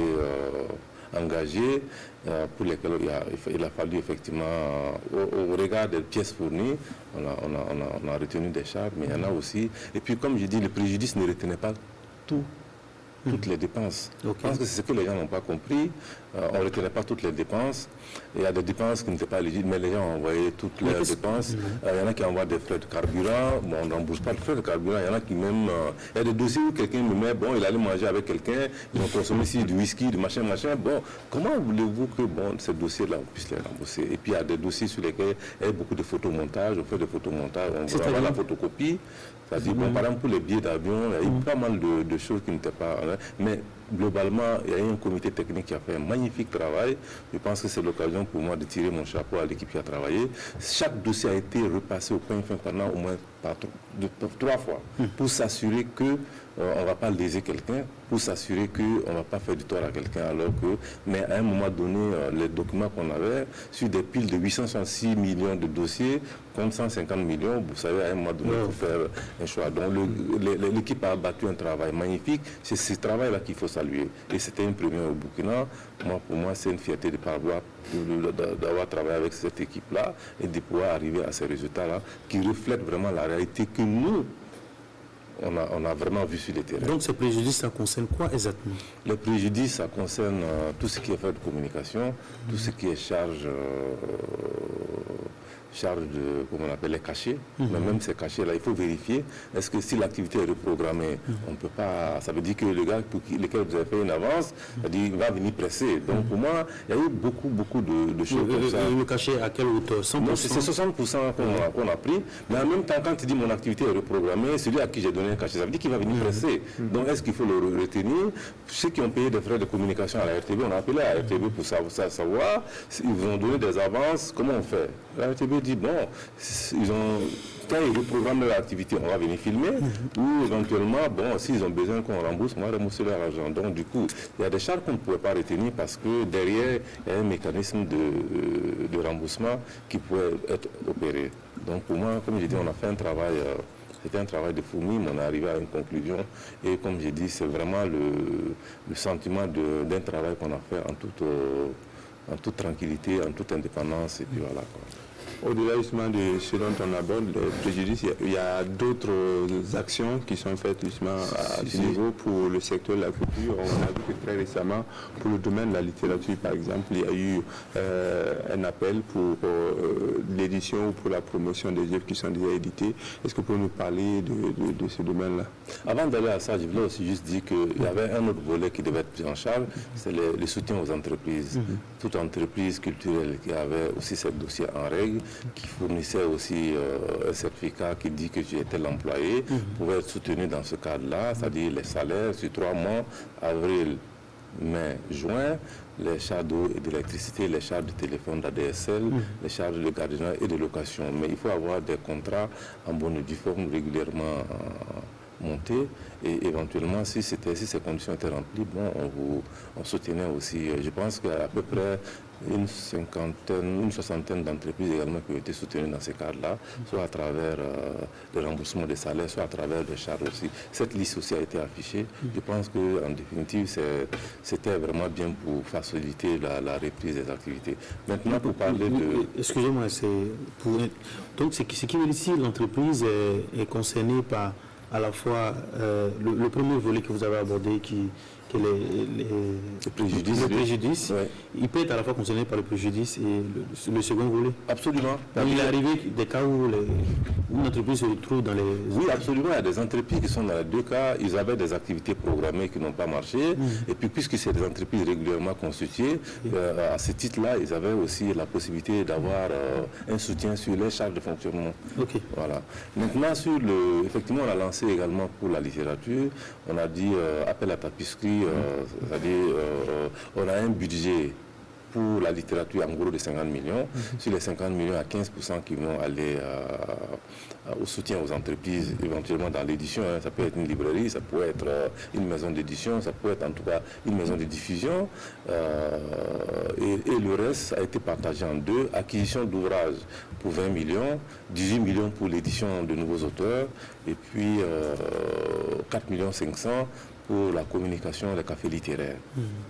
engagées, pour lesquelles il a fallu effectivement, au regard des pièces fournies, on a retenu des charges, mais il y en a aussi. Et puis comme je dis, le préjudice ne retenait pas toutes les dépenses. Je pense que c'est ce que les gens n'ont pas compris. On ne retenait pas toutes les dépenses. Il y a des dépenses qui n'étaient pas éligibles, mais les gens ont envoyé toutes les dépenses. Il y en a qui envoient des frais de carburant. Bon, on ne rembourse pas de frais de carburant. Il y en a qui même... il y a des dossiers où quelqu'un me met, bon, il allait manger avec quelqu'un, ils ont consommé ici du whisky, du machin. Bon, comment voulez-vous que ces dossiers-là, on puisse les rembourser? Et puis il y a des dossiers sur lesquels il y a beaucoup de photomontage. On fait des photomontages, on va avoir la photocopie. C'est-à-dire, bon, par exemple, pour les billets d'avion, il y a eu pas mal de choses qui n'étaient pas... Mais globalement, il y a eu un comité technique qui a fait un magnifique travail. Je pense que c'est l'occasion pour moi de tirer mon chapeau à l'équipe qui a travaillé. Chaque dossier a été repassé au point fin pendant au moins 3 fois pour s'assurer que on ne va pas léser quelqu'un, pour s'assurer qu'on ne va pas faire du tort à quelqu'un alors que... Mais à un moment donné, les documents qu'on avait, sur des piles de 866 millions de dossiers, contre 150 millions, vous savez, à un moment donné, il faut faire un choix. Donc l'équipe a abattu un travail magnifique. C'est ce travail-là qu'il faut saluer. Et c'était une première au Burkina. Pour moi, c'est une fierté d'avoir travaillé avec cette équipe-là et de pouvoir arriver à ces résultats-là qui reflètent vraiment la réalité que nous, on a vraiment vu sur le terrain. Donc ces préjudices, ça concerne quoi exactement? Les préjudices, ça concerne tout ce qui est fait de communication, tout ce qui est charge de, comment on appelle, les cachets. Mais même ces cachets-là, il faut vérifier. Est-ce que si l'activité est reprogrammée, on ne peut pas... Ça veut dire que le gars pour lequel vous avez fait une avance, il va venir presser. Donc pour moi, il y a eu beaucoup de choses comme ça. Le cachet à quelle hauteur? 100%? C'est 60% qu'on a pris. Mais en même temps, quand il dit mon activité est reprogrammée, celui à qui j'ai donné un cachet, ça veut dire qu'il va venir presser. Donc est-ce qu'il faut le retenir? Ceux qui ont payé des frais de communication à la RTB, on a appelé à la RTB pour savoir, ils vous ont donné des avances, comment on fait? La RTB dit, bon, quand ils reprogramment leur activité, on va venir filmer, ou éventuellement, bon, s'ils ont besoin qu'on rembourse, on va rembourser leur argent. Donc, du coup, il y a des charges qu'on ne pouvait pas retenir parce que derrière, il y a un mécanisme de remboursement qui pouvait être opéré. Donc, pour moi, comme je dis, on a fait un travail C'était un travail de fourmi, mais on est arrivé à une conclusion. Et comme j'ai dit, c'est vraiment le sentiment d'un travail qu'on a fait en toute tranquillité, en toute indépendance. Et puis voilà, quoi. Au-delà justement de ce dont on aborde, les préjudices, il y a d'autres actions qui sont faites justement à ce niveau pour le secteur de la culture. On a vu que très récemment, pour le domaine de la littérature par exemple, il y a eu un appel pour l'édition ou pour la promotion des œuvres qui sont déjà éditées. Est-ce que vous pouvez nous parler de ce domaine-là? Avant d'aller à ça, je voulais aussi juste dire qu'il y avait un autre volet qui devait être pris en charge, c'est le soutien aux entreprises. Toute entreprise culturelle qui avait aussi ce dossier en règle, qui fournissait aussi un certificat qui dit que tu étais l'employé, pouvait être soutenu dans ce cadre-là, c'est-à-dire les salaires sur 3 mois, avril, mai, juin, les charges d'eau et d'électricité, les charges de téléphone d'ADSL, les charges de gardiennage et de location. Mais il faut avoir des contrats en bonne et due forme régulièrement montés, et éventuellement, si ces conditions étaient remplies, bon, on soutenait aussi. Je pense qu'à peu près une soixantaine d'entreprises également qui ont été soutenues dans ces cadres-là, soit à travers le remboursement des salaires, soit à travers des charges aussi. Cette liste aussi a été affichée. Je pense qu'en définitive, c'était vraiment bien pour faciliter la reprise des activités. Maintenant, pour parler de... Excusez-moi, donc ce qui veut dire ici, l'entreprise est concernée par à la fois le premier volet que vous avez abordé qui est le préjudice, ouais. Il peut être à la fois concerné par le préjudice et le second volet. Absolument. Donc, il est arrivé des cas où une entreprise se retrouve dans les... Oui, absolument. Il y a des entreprises qui sont dans les deux cas. Ils avaient des activités programmées qui n'ont pas marché. Et puis, puisque c'est des entreprises régulièrement constituées, à ce titre-là, ils avaient aussi la possibilité d'avoir un soutien sur les charges de fonctionnement. Okay. Voilà. Maintenant, effectivement, on a lancé également pour la littérature, on a dit appel à tapisserie, c'est-à-dire on a un budget pour la littérature en gros de 50 millions. Sur les 50 millions, il y a 15% qui vont aller au soutien aux entreprises, éventuellement dans l'édition. Ça peut être une librairie, ça peut être une maison d'édition, ça peut être en tout cas une maison de diffusion. Et le reste a été partagé en deux. Acquisition d'ouvrages pour 20 millions, 18 millions pour l'édition de nouveaux auteurs, et puis 4 millions 500 pour la communication des cafés littéraires.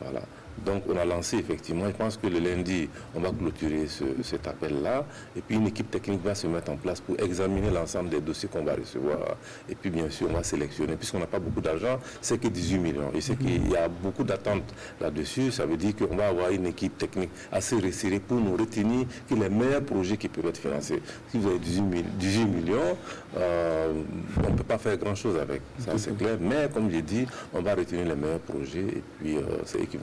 Voilà. Donc on a lancé effectivement, je pense que le lundi, on va clôturer cet appel-là, et puis une équipe technique va se mettre en place pour examiner l'ensemble des dossiers qu'on va recevoir, et puis bien sûr on va sélectionner, puisqu'on n'a pas beaucoup d'argent, c'est que 18 millions, et c'est qu'il y a beaucoup d'attentes là-dessus, ça veut dire qu'on va avoir une équipe technique assez resserrée pour nous retenir que les meilleurs projets qui peuvent être financés. Si vous avez 18 millions, on ne peut pas faire grand-chose avec, ça c'est clair, mais comme j'ai dit, on va retenir les meilleurs projets, et puis c'est eux qui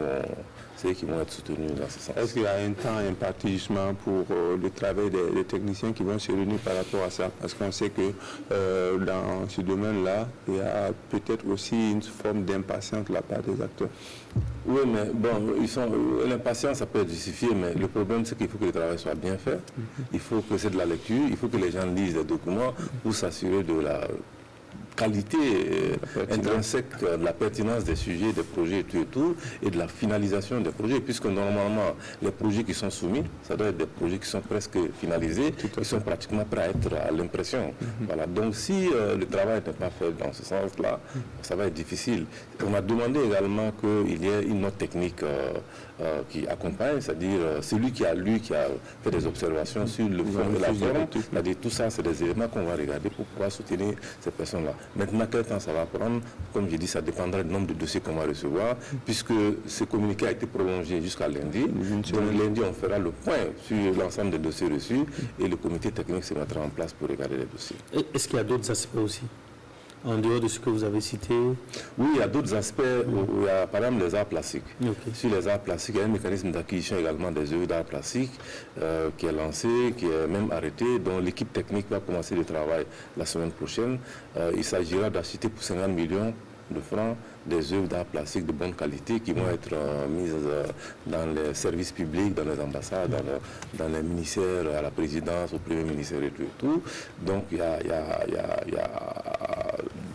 vont être soutenus dans ce sens. Est-ce qu'il y a un temps imparti justement pour le travail des techniciens qui vont se réunir par rapport à ça? Parce qu'on sait que dans ce domaine-là, il y a peut-être aussi une forme d'impatience de la part des acteurs. Oui, mais bon, l'impatience, ça peut être justifié, mais le problème, c'est qu'il faut que le travail soit bien fait. Il faut que c'est de la lecture, il faut que les gens lisent les documents pour s'assurer de la qualité intrinsèque de la pertinence des sujets, des projets et tout, et de la finalisation des projets, puisque normalement, les projets qui sont soumis, ça doit être des projets qui sont presque finalisés, qui sont pratiquement prêts à être à l'impression. Voilà. Donc si le travail n'est pas fait dans ce sens-là, ça va être difficile. On a demandé également qu'il y ait une note technique qui accompagne, c'est-à-dire celui qui a lu, qui a fait des observations sur le fond de la forme, c'est-à-dire tout ça, c'est des éléments qu'on va regarder pour pouvoir soutenir ces personnes-là. Maintenant, quel temps ça va prendre? Comme je dis, ça dépendra du nombre de dossiers qu'on va recevoir, puisque ce communiqué a été prolongé jusqu'à lundi. Donc lundi, on fera le point sur l'ensemble des dossiers reçus et le comité technique se mettra en place pour regarder les dossiers. Est-ce qu'il y a d'autres aspects aussi en dehors de ce que vous avez cité? Oui, il y a d'autres aspects. Il y a par exemple les arts plastiques. Okay. Sur les arts plastiques, il y a un mécanisme d'acquisition également des œuvres d'art plastique qui est lancé, qui est même arrêté, dont l'équipe technique va commencer le travail la semaine prochaine. Il s'agira d'acheter pour 50 millions de francs des œuvres d'art plastique de bonne qualité qui vont être mises dans les services publics, dans les ambassades, dans les ministères, à la présidence, au premier ministère et tout. Donc il y a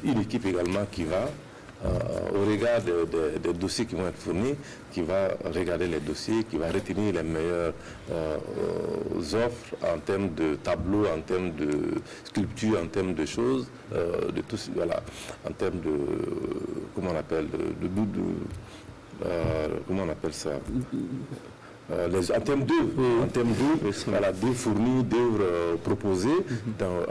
une équipe également qui va au regard des dossiers qui vont être fournis, qui va regarder les dossiers, qui va retenir les meilleures offres en termes de tableaux, en termes de sculptures, en termes de choses, de tout, voilà, en termes de, comment on appelle, comment on appelle ça, en termes d'œuvres, voilà, d'œuvres fournies, d'œuvres proposées.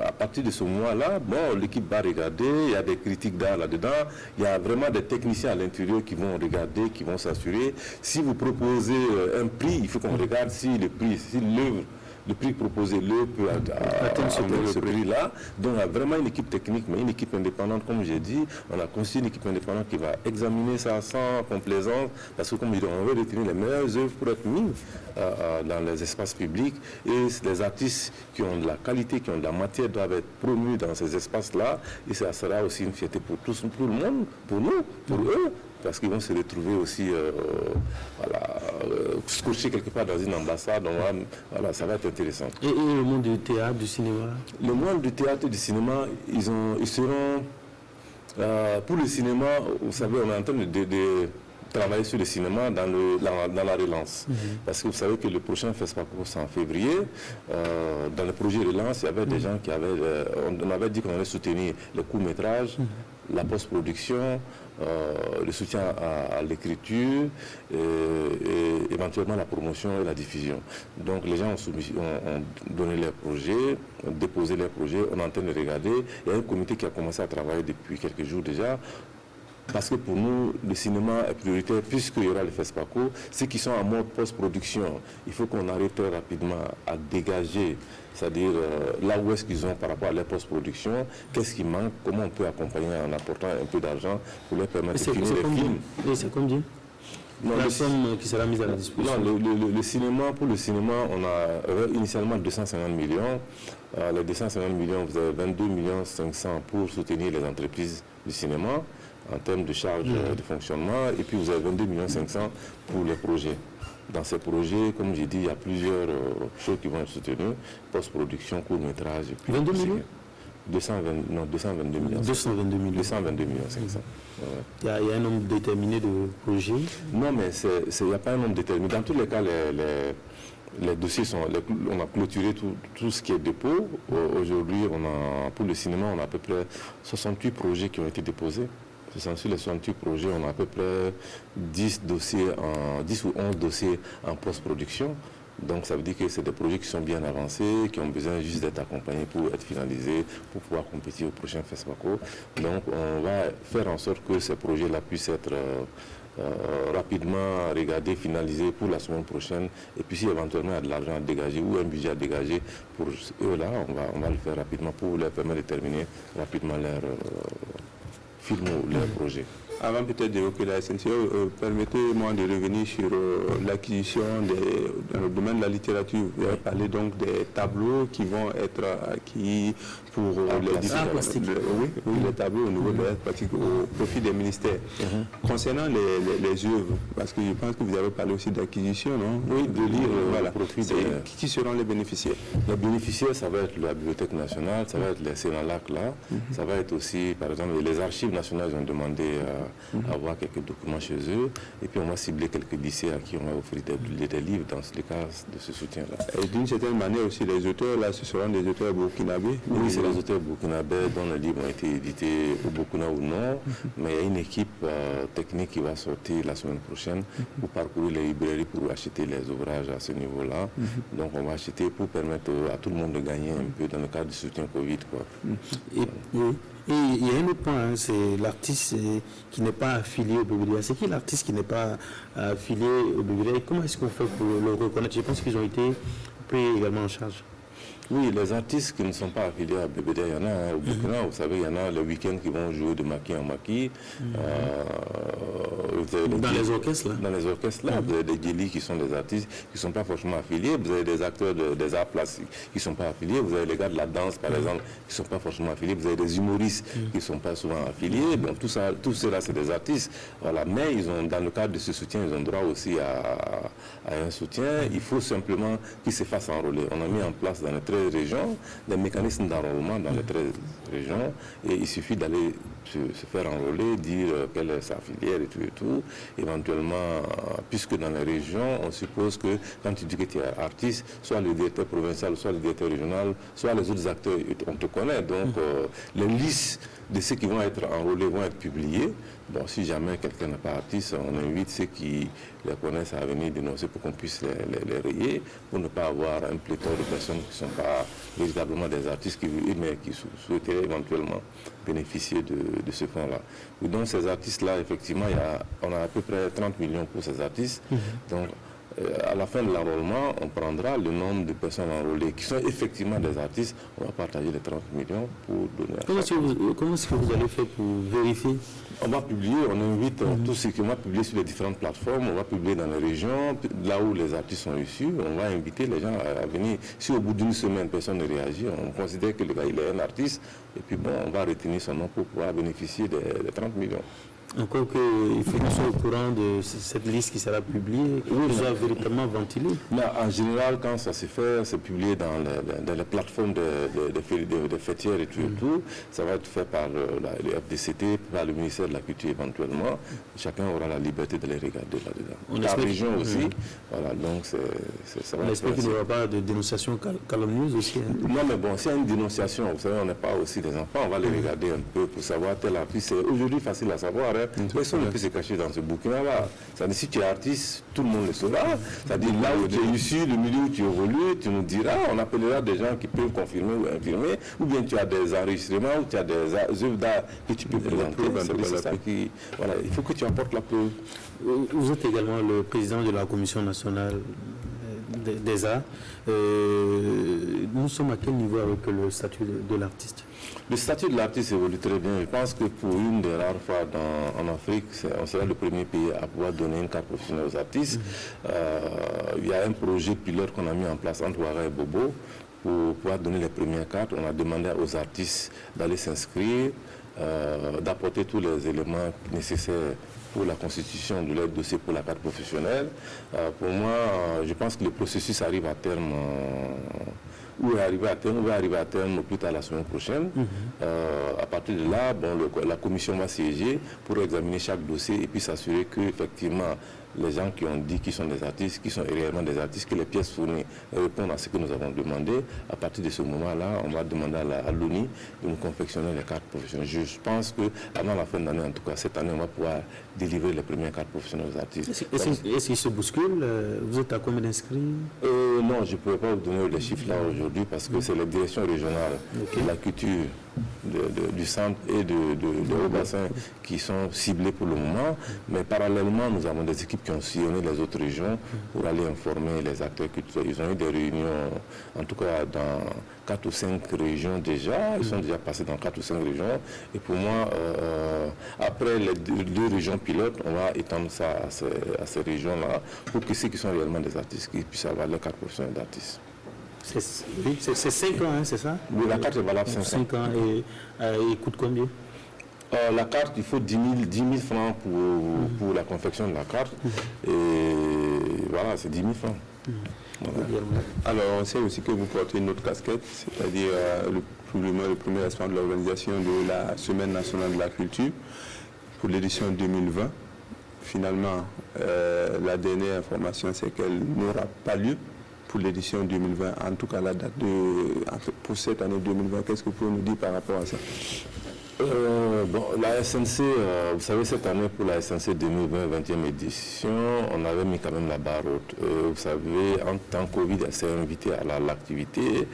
À partir de ce mois-là, bon, l'équipe va regarder, il y a des critiques d'art là-dedans, il y a vraiment des techniciens à l'intérieur qui vont regarder, qui vont s'assurer. Si vous proposez un prix, il faut qu'on regarde si le prix, si l'œuvre, le prix proposé, l'œuvre peut atteindre ce prix-là. Donc, il y a vraiment une équipe technique, mais une équipe indépendante, comme j'ai dit. On a conçu une équipe indépendante qui va examiner ça sans complaisance, parce que, comme je dis, on veut retenir les meilleures œuvres pour être mises dans les espaces publics. Et les artistes qui ont de la qualité, qui ont de la matière, doivent être promus dans ces espaces-là. Et ça sera aussi une fierté pour tout le monde, pour nous, pour eux, parce qu'ils vont se retrouver aussi scotchés quelque part dans une ambassade. Donc, voilà, ça va être intéressant. Et le monde du théâtre, du cinéma? Le monde du théâtre et du cinéma, ils seront... pour le cinéma, vous savez, on est en train de travailler sur le cinéma dans la relance. Parce que vous savez que le prochain FESPACO, c'est en février. Dans le projet relance, il y avait des gens qui avaient... on avait dit qu'on allait soutenir les courts-métrages, la post-production, le soutien à l'écriture et éventuellement la promotion et la diffusion. Donc les gens ont donné leurs projets, ont déposé leurs projets, on est en train de regarder. Il y a un comité qui a commencé à travailler depuis quelques jours déjà. Parce que pour nous, le cinéma est prioritaire puisqu'il y aura le FESPACO. Ceux qui sont en mode post-production, il faut qu'on arrive très rapidement à dégager, c'est-à-dire là où est-ce qu'ils ont par rapport à leur post-production, qu'est-ce qui manque, comment on peut accompagner en apportant un peu d'argent pour leur permettre de finir les films. Et c'est combien? La somme qui sera mise à la disposition? Non, le cinéma, pour le cinéma, on a initialement 250 millions. Les 250 millions, vous avez 22 500 000 pour soutenir les entreprises du cinéma en termes de charges de fonctionnement, et puis vous avez 22 500 000 pour les projets. Dans ces projets, comme j'ai dit, il y a plusieurs choses qui vont être soutenues, post-production, court-métrage. 22 millions 222 millions. 222 millions. 222 millions 500. Il y a un nombre déterminé de projets? Non, mais il n'y a pas un nombre déterminé. Dans tous les cas, les dossiers on a clôturé tout ce qui est dépôt. Aujourd'hui, pour le cinéma, on a à peu près 68 projets qui ont été déposés. Sur les 68 projets, on a à peu près 10 ou 11 dossiers en post-production. Donc ça veut dire que c'est des projets qui sont bien avancés, qui ont besoin juste d'être accompagnés pour être finalisés, pour pouvoir compétir au prochain FESPACO. Donc on va faire en sorte que ces projets-là puissent être rapidement regardés, finalisés pour la semaine prochaine. Et puis si éventuellement il y a de l'argent à dégager ou un budget à dégager pour eux-là, on va le faire rapidement pour leur permettre de terminer rapidement leur film ou leur projet. Avant peut-être d'évoquer la SNCE, permettez-moi de revenir sur l'acquisition dans le domaine de la littérature. Vous avez parlé donc des tableaux qui vont être acquis pour les différents... Oui, les tableaux au niveau de la pratique au profit des ministères. Concernant les œuvres, parce que je pense que vous avez parlé aussi d'acquisition, non? Oui, de lire voilà. Profit Qui seront les bénéficiaires? Les bénéficiaires, ça va être la Bibliothèque nationale, ça va être les Sénalac là, ça va être aussi, par exemple, les archives nationales ont demandé avoir quelques documents chez eux, et puis on va cibler quelques lycées à qui on va offrir des livres dans le cas de ce soutien-là. Et d'une certaine manière aussi, les auteurs, là, ce seront des auteurs burkinabés? Oui, c'est les auteurs burkinabés dont les livres ont été édités au Burkina ou non, mais il y a une équipe technique qui va sortir la semaine prochaine pour parcourir les librairies pour acheter les ouvrages à ce niveau-là. Donc on va acheter pour permettre à tout le monde de gagner un peu dans le cadre du soutien Covid, quoi. Et il y a un autre point, c'est l'artiste qui n'est pas affilié au BBDA. C'est qui l'artiste qui n'est pas affilié au BBDA? Comment est-ce qu'on fait pour le reconnaître? Je pense qu'ils ont été pris également en charge. Oui, les artistes qui ne sont pas affiliés à BBDA, il y en a au Burkina. Vous savez, il y en a le week-end qui vont jouer de maquis en maquis. Dans les orchestres, là? Dans les orchestres, là. Vous avez des guélis qui sont des artistes qui ne sont pas forcément affiliés. Vous avez des acteurs des arts plastiques qui ne sont pas affiliés. Vous avez les gars de la danse, par exemple, qui ne sont pas forcément affiliés. Vous avez des humoristes qui ne sont pas souvent affiliés. Donc, tout cela, c'est des artistes. Voilà. Mais dans le cadre de ce soutien, ils ont droit aussi à un soutien. Il faut simplement qu'ils se fassent enrôler. On a mis en place dans les 13 régions des mécanismes d'enrôlement dans les 13 régions. Et il suffit d'aller se faire enrôler, dire quelle est sa filière et tout. Éventuellement, puisque dans les régions, on suppose que quand tu dis que tu es artiste, soit le directeur provincial, soit le directeur régional, soit les autres acteurs, on te connaît. Donc, les listes de ceux qui vont être enrôlés vont être publiées. Bon, si jamais quelqu'un n'est pas artiste, on invite ceux qui les connaissent à venir dénoncer pour qu'on puisse les rayer, pour ne pas avoir un pléthore de personnes qui ne sont pas véritablement des artistes, mais qui souhaiteraient éventuellement bénéficier de ce fonds-là. Donc ces artistes-là, effectivement, on a à peu près 30 millions pour ces artistes. Donc, à la fin de l'enrôlement, on prendra le nombre de personnes enrôlées qui sont effectivement des artistes. On va partager les 30 millions pour donner à Comment est-ce que vous allez faire pour vérifier? On va publier, on invite tous ceux qui vont publier sur les différentes plateformes, on va publier dans les régions, là où les artistes sont issus, on va inviter les gens à venir. Si au bout d'une semaine, personne ne réagit, on considère que le gars il est un artiste, et puis bon, on va retenir son nom pour pouvoir bénéficier des 30 millions. Encore qu'il faut qu'ils soient au courant de cette liste qui sera publiée, qu'ils soient véritablement ventilés. Mais en général, quand ça se fait, c'est publié dans les plateformes des fêtières et tout. Ça va être fait par le FDCT, par le ministère de la Culture éventuellement. Chacun aura la liberté de les regarder là-dedans. La région aussi. Voilà, donc ça va. On espère qu'il n'y aura pas de dénonciation calomnieuse aussi. Non, mais bon, s'il y a une dénonciation, vous savez, on n'est pas aussi des enfants, on va les regarder un peu pour savoir tel artiste. C'est aujourd'hui facile à savoir. Personne ne peut se cacher dans ce bouquin-là. C'est-à-dire, si tu es artiste, tout le monde le saura. C'est-à-dire, là où tu es issu, le milieu où tu évolues, tu nous diras, on appellera des gens qui peuvent confirmer ou infirmer, ou bien tu as des enregistrements, ou tu as des œuvres d'art que tu peux présenter. C'est ça qui... Voilà, il faut que tu apportes la preuve. Vous êtes également le président de la Commission nationale des arts. Nous sommes à quel niveau avec le statut de l'artiste? Le statut de l'artiste évolue très bien. Je pense que pour une des rares fois en Afrique, on sera le premier pays à pouvoir donner une carte professionnelle aux artistes. Il y a un projet pilote qu'on a mis en place entre Ouaga et Bobo pour pouvoir donner les premières cartes. On a demandé aux artistes d'aller s'inscrire, d'apporter tous les éléments nécessaires pour la constitution de leur dossier pour la carte professionnelle. Pour moi, je pense que le processus arrive à terme, ou va arriver à terme plus tard la semaine prochaine. À partir de là, la commission va siéger pour examiner chaque dossier et puis s'assurer que effectivement les gens qui ont dit qu'ils sont des artistes, qui sont réellement des artistes, que les pièces fournies répondent à ce que nous avons demandé. À partir de ce moment-là, on va demander à l'ONU de nous confectionner les cartes professionnelles. Je pense qu'avant la fin d'année, en tout cas cette année, on va pouvoir délivrer les premières cartes professionnelles aux artistes. Est-ce qu'il se bouscule? Vous êtes à combien d'inscrits? Non, je ne pourrais pas vous donner les chiffres là aujourd'hui parce que c'est les directions régionales de la culture du centre et de haut bassin qui sont ciblés pour le moment. Mais parallèlement, nous avons des équipes qui ont sillonné les autres régions pour aller informer les acteurs culturels. Ils ont eu des réunions, en tout cas dans 4 ou 5 régions déjà. Ils sont déjà passés dans 4 ou 5 régions. Et pour moi, après les deux régions pilotes, on va étendre ça à ces régions-là pour que ceux qui sont réellement des artistes qui puissent avoir leur carte professionnelle d'artiste. C'est 5 ans, hein, c'est ça? Oui, la carte est valable 5 ans. Et il coûte combien? La carte, il faut 10 000 francs pour la confection de la carte. Et voilà, c'est 10 000 francs. Voilà. Alors, on sait aussi que vous portez une autre casquette, c'est-à-dire le premier responsable de l'organisation de la Semaine nationale de la culture pour l'édition 2020. Finalement, la dernière information, c'est qu'elle n'aura pas lieu pour l'édition 2020, en tout cas la date pour cette année 2020. Qu'est-ce que vous pouvez nous dire par rapport à ça? La SNC, vous savez, cette année pour la SNC 2020, 20e édition, on avait mis quand même la barre haute. Vous savez, en temps Covid, elle s'est invitée à l'activité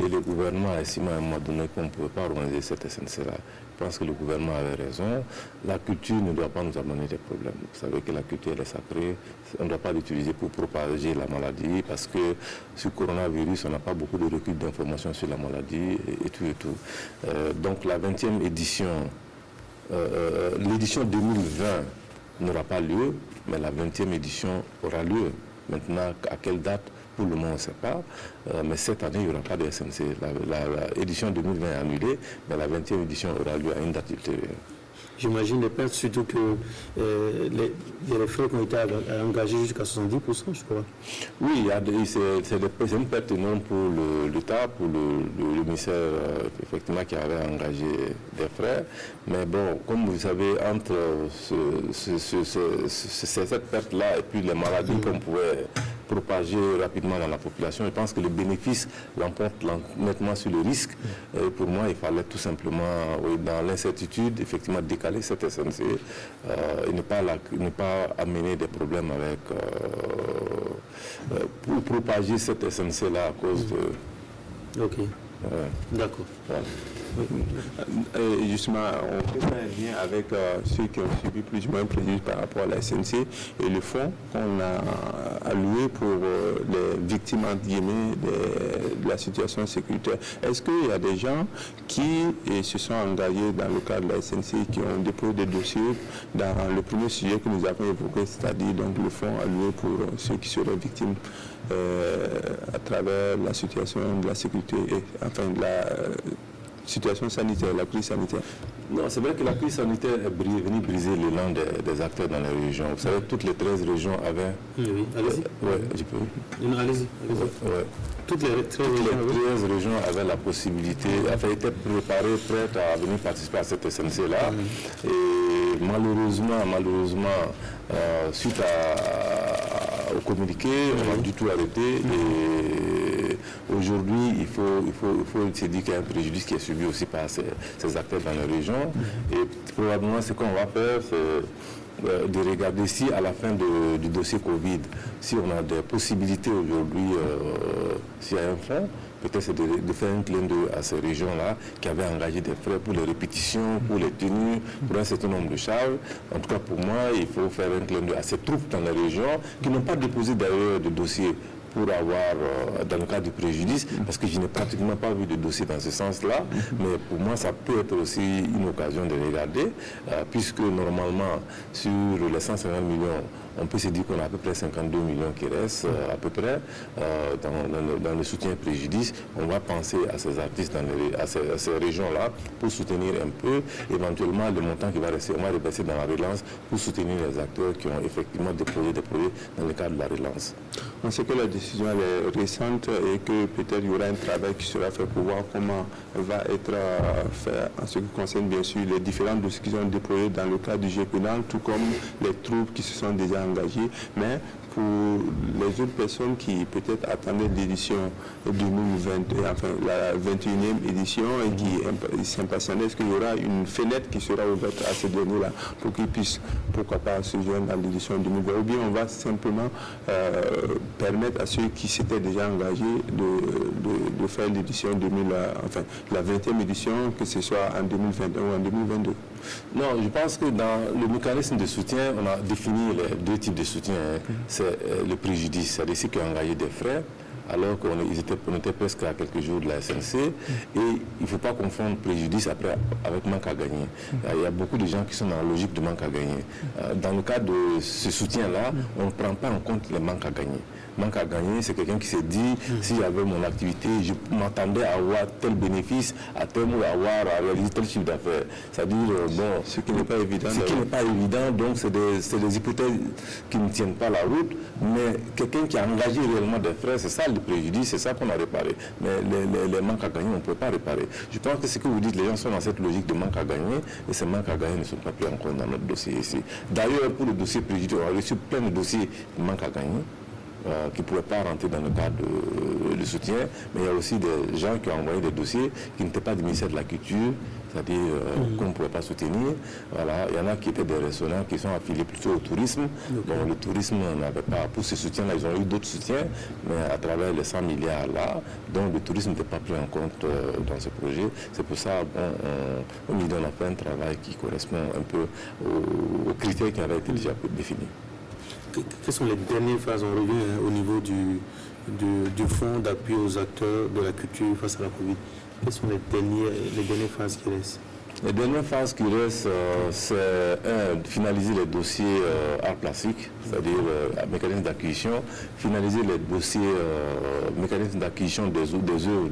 et le gouvernement a estimé à un moment donné qu'on ne pouvait pas organiser cette SNC-là. Je pense que le gouvernement avait raison. La culture ne doit pas nous amener des problèmes. Vous savez que la culture elle est sacrée. On ne doit pas l'utiliser pour propager la maladie parce que sur le coronavirus, on n'a pas beaucoup de recul d'informations sur la maladie et tout. Donc la 20e édition, l'édition 2020 n'aura pas lieu, mais la 20e édition aura lieu. Maintenant, à quelle date? Pour le moment, on ne sait pas. Mais cette année, il n'y aura pas de SNC. L'édition 2020 est annulée, mais la 20e édition aura lieu à une date ultérieure. J'imagine les pertes, surtout que il y a les frais qui ont été engagés jusqu'à 70%, je crois. Oui, c'est une perte énorme pour l'État, pour le ministère effectivement qui avait engagé des frais. Mais bon, comme vous savez, entre cette perte-là et puis les maladies qu'on pouvait propager rapidement dans la population, je pense que le bénéfice l'emporte nettement sur le risque. Et pour moi, il fallait tout simplement, dans l'incertitude, effectivement décaler cette SNC et ne pas amener des problèmes avec pour propager cette SNC-là à cause de... Ok. D'accord. Voilà. Et justement, on peut faire un lien avec ceux qui ont subi plus ou moins préjudice par rapport à la SNC et le fonds qu'on a alloué pour les victimes entre guillemets de la situation sécuritaire. Est-ce qu'il y a des gens qui se sont engagés dans le cadre de la SNC, qui ont déposé des dossiers dans le premier sujet que nous avons évoqué, c'est-à-dire donc le fonds alloué pour ceux qui seraient victimes à travers la situation de la sécurité et enfin de la situation sanitaire, la crise sanitaire? Non, c'est vrai que la crise sanitaire est venue briser l'élan des acteurs dans les régions. Vous savez, toutes les 13 régions avaient... Oui, allez-y. Oui, je peux. Non, allez-y. Ouais. Toutes les 13 régions avaient la possibilité, étaient préparées, prêtes à venir participer à cette SNC-là. Et malheureusement, suite au communiqué, on a du tout arrêté. Et aujourd'hui, il faut se dire qu'il y a un préjudice qui est subi aussi par ces acteurs dans les régions. Et probablement, ce qu'on va faire, c'est de regarder si à la fin du dossier Covid, si on a des possibilités aujourd'hui, s'il y a un fonds, peut-être c'est de faire un clin d'œil à ces régions-là qui avaient engagé des frais pour les répétitions, pour les tenues, pour un certain nombre de charges. En tout cas, pour moi, il faut faire un clin d'œil à ces troupes dans les régions qui n'ont pas déposé d'ailleurs de dossier pour avoir, dans le cas du préjudice, parce que je n'ai pratiquement pas vu de dossier dans ce sens-là, mais pour moi, ça peut être aussi une occasion de regarder, puisque normalement, sur les 150 millions, on peut se dire qu'on a à peu près 52 millions qui restent, à peu près, dans le soutien préjudice. On va penser à ces artistes, à ces régions-là, pour soutenir un peu, éventuellement, le montant qui va rester, on va reverser dans la relance pour soutenir les acteurs qui ont effectivement déposé des projets dans le cadre de la relance. On sait que la décision est récente et que peut-être il y aura un travail qui sera fait pour voir comment va être fait en ce qui concerne bien sûr les différents dossiers qui sont déployés dans le cadre du GPNAL, tout comme les troupes qui se sont déjà engagées. Mais pour les autres personnes qui peut-être attendaient l'édition 2020, enfin la 21e édition et qui s'impatientaient, est-ce qu'il y aura une fenêtre qui sera ouverte à ces derniers-là pour qu'ils puissent, pourquoi pas, se joindre à l'édition 2020, ou bien on va simplement permettre à ceux qui s'étaient déjà engagés de faire l'édition 2000, enfin la 20e édition, que ce soit en 2021 ou en 2022? Non, je pense que dans le mécanisme de soutien, on a défini les deux types de soutien. C'est le préjudice, c'est-à-dire ceux qui ont engagé des frais, alors qu'on était presque à quelques jours de la SNC. Et il ne faut pas confondre préjudice après avec manque à gagner. Il y a beaucoup de gens qui sont dans la logique de manque à gagner. Dans le cas de ce soutien-là, on ne prend pas en compte les manques à gagner. Manque à gagner, c'est quelqu'un qui s'est dit, si j'avais mon activité, je m'attendais à avoir tel bénéfice, à à réaliser tel chiffre d'affaires. C'est-à-dire, bon, ce qui n'est pas évident. Ce qui n'est pas évident, donc c'est des hypothèses qui ne tiennent pas la route, mais quelqu'un qui a engagé réellement des frais, c'est ça le préjudice, c'est ça qu'on a réparé. Mais les manques à gagner, on ne peut pas réparer. Je pense que ce que vous dites, les gens sont dans cette logique de manque à gagner, et ces manques à gagner ne sont pas pris en compte dans notre dossier ici. D'ailleurs, pour le dossier préjudice, on a reçu plein de dossiers de manque à gagner. Qui ne pourraient pas rentrer dans le cadre de soutien, mais il y a aussi des gens qui ont envoyé des dossiers qui n'étaient pas du ministère de la Culture, c'est-à-dire qu'on ne pouvait pas soutenir. Voilà. Il y en a qui étaient des restaurants qui sont affiliés plutôt au tourisme. Bon, le tourisme n'avait pas, pour ce soutien-là, ils ont eu d'autres soutiens, mais à travers les 100 milliards-là, donc le tourisme n'était pas pris en compte dans ce projet. C'est pour ça qu'on lui donne fait un travail qui correspond un peu aux critères qui avaient été déjà définis. Quelles sont les dernières phases? On revient au niveau du fonds d'appui aux acteurs de la culture face à la Covid. Quelles sont les dernières phases qui restent? Les dernières phases qui restent, c'est finaliser les dossiers art plastique, c'est-à-dire mécanisme d'acquisition, finaliser les dossiers mécanisme d'acquisition des œuvres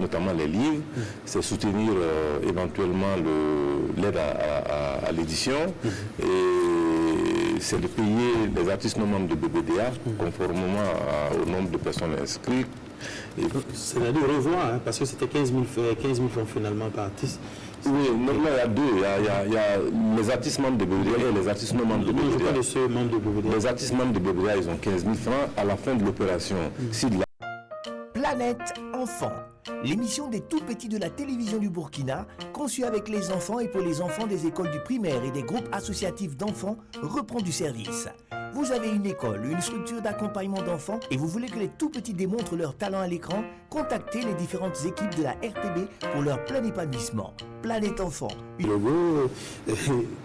notamment les livres, c'est soutenir éventuellement l'aide à l'édition, et c'est de payer les artistes non membres de BBDA, conformément au nombre de personnes inscrites. C'est-à-dire revoir, parce que c'était 15 000 francs finalement par artiste. Oui, normalement il y a deux. Il y a les artistes membres de BBDA et les artistes non membres de BBDA. Je parle de ceux membres de BBDA. Les artistes membres de BBDA, ils ont 15 000 francs à la fin de l'opération. Planète Enfant, l'émission des tout petits de la télévision du Burkina, conçue avec les enfants et pour les enfants des écoles du primaire et des groupes associatifs d'enfants, reprend du service. Vous avez une école, une structure d'accompagnement d'enfants et vous voulez que les tout petits démontrent leur talent à l'écran, contactez les différentes équipes de la RTB pour leur plein épanouissement. Planète Enfant. Logo,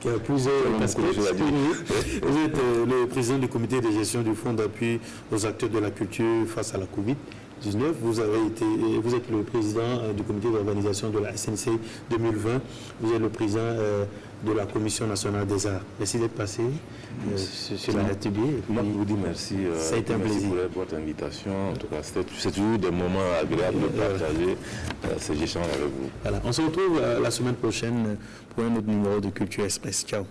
qui a plusieurs casquettes. Vous êtes le président du comité de gestion du fonds d'appui aux acteurs de la culture face à la Covid-19. Vous êtes le président du comité d'organisation de la SNC 2020. Vous êtes le président de la Commission nationale des arts. Merci d'être passé sur la RTB. Moi, je vous dis merci. Ça a été un plaisir. Merci pour votre invitation. En tout cas, c'est toujours des moments agréables de partager ces échanges avec vous. Voilà. On se retrouve la semaine prochaine pour un autre numéro de Culture Express. Ciao.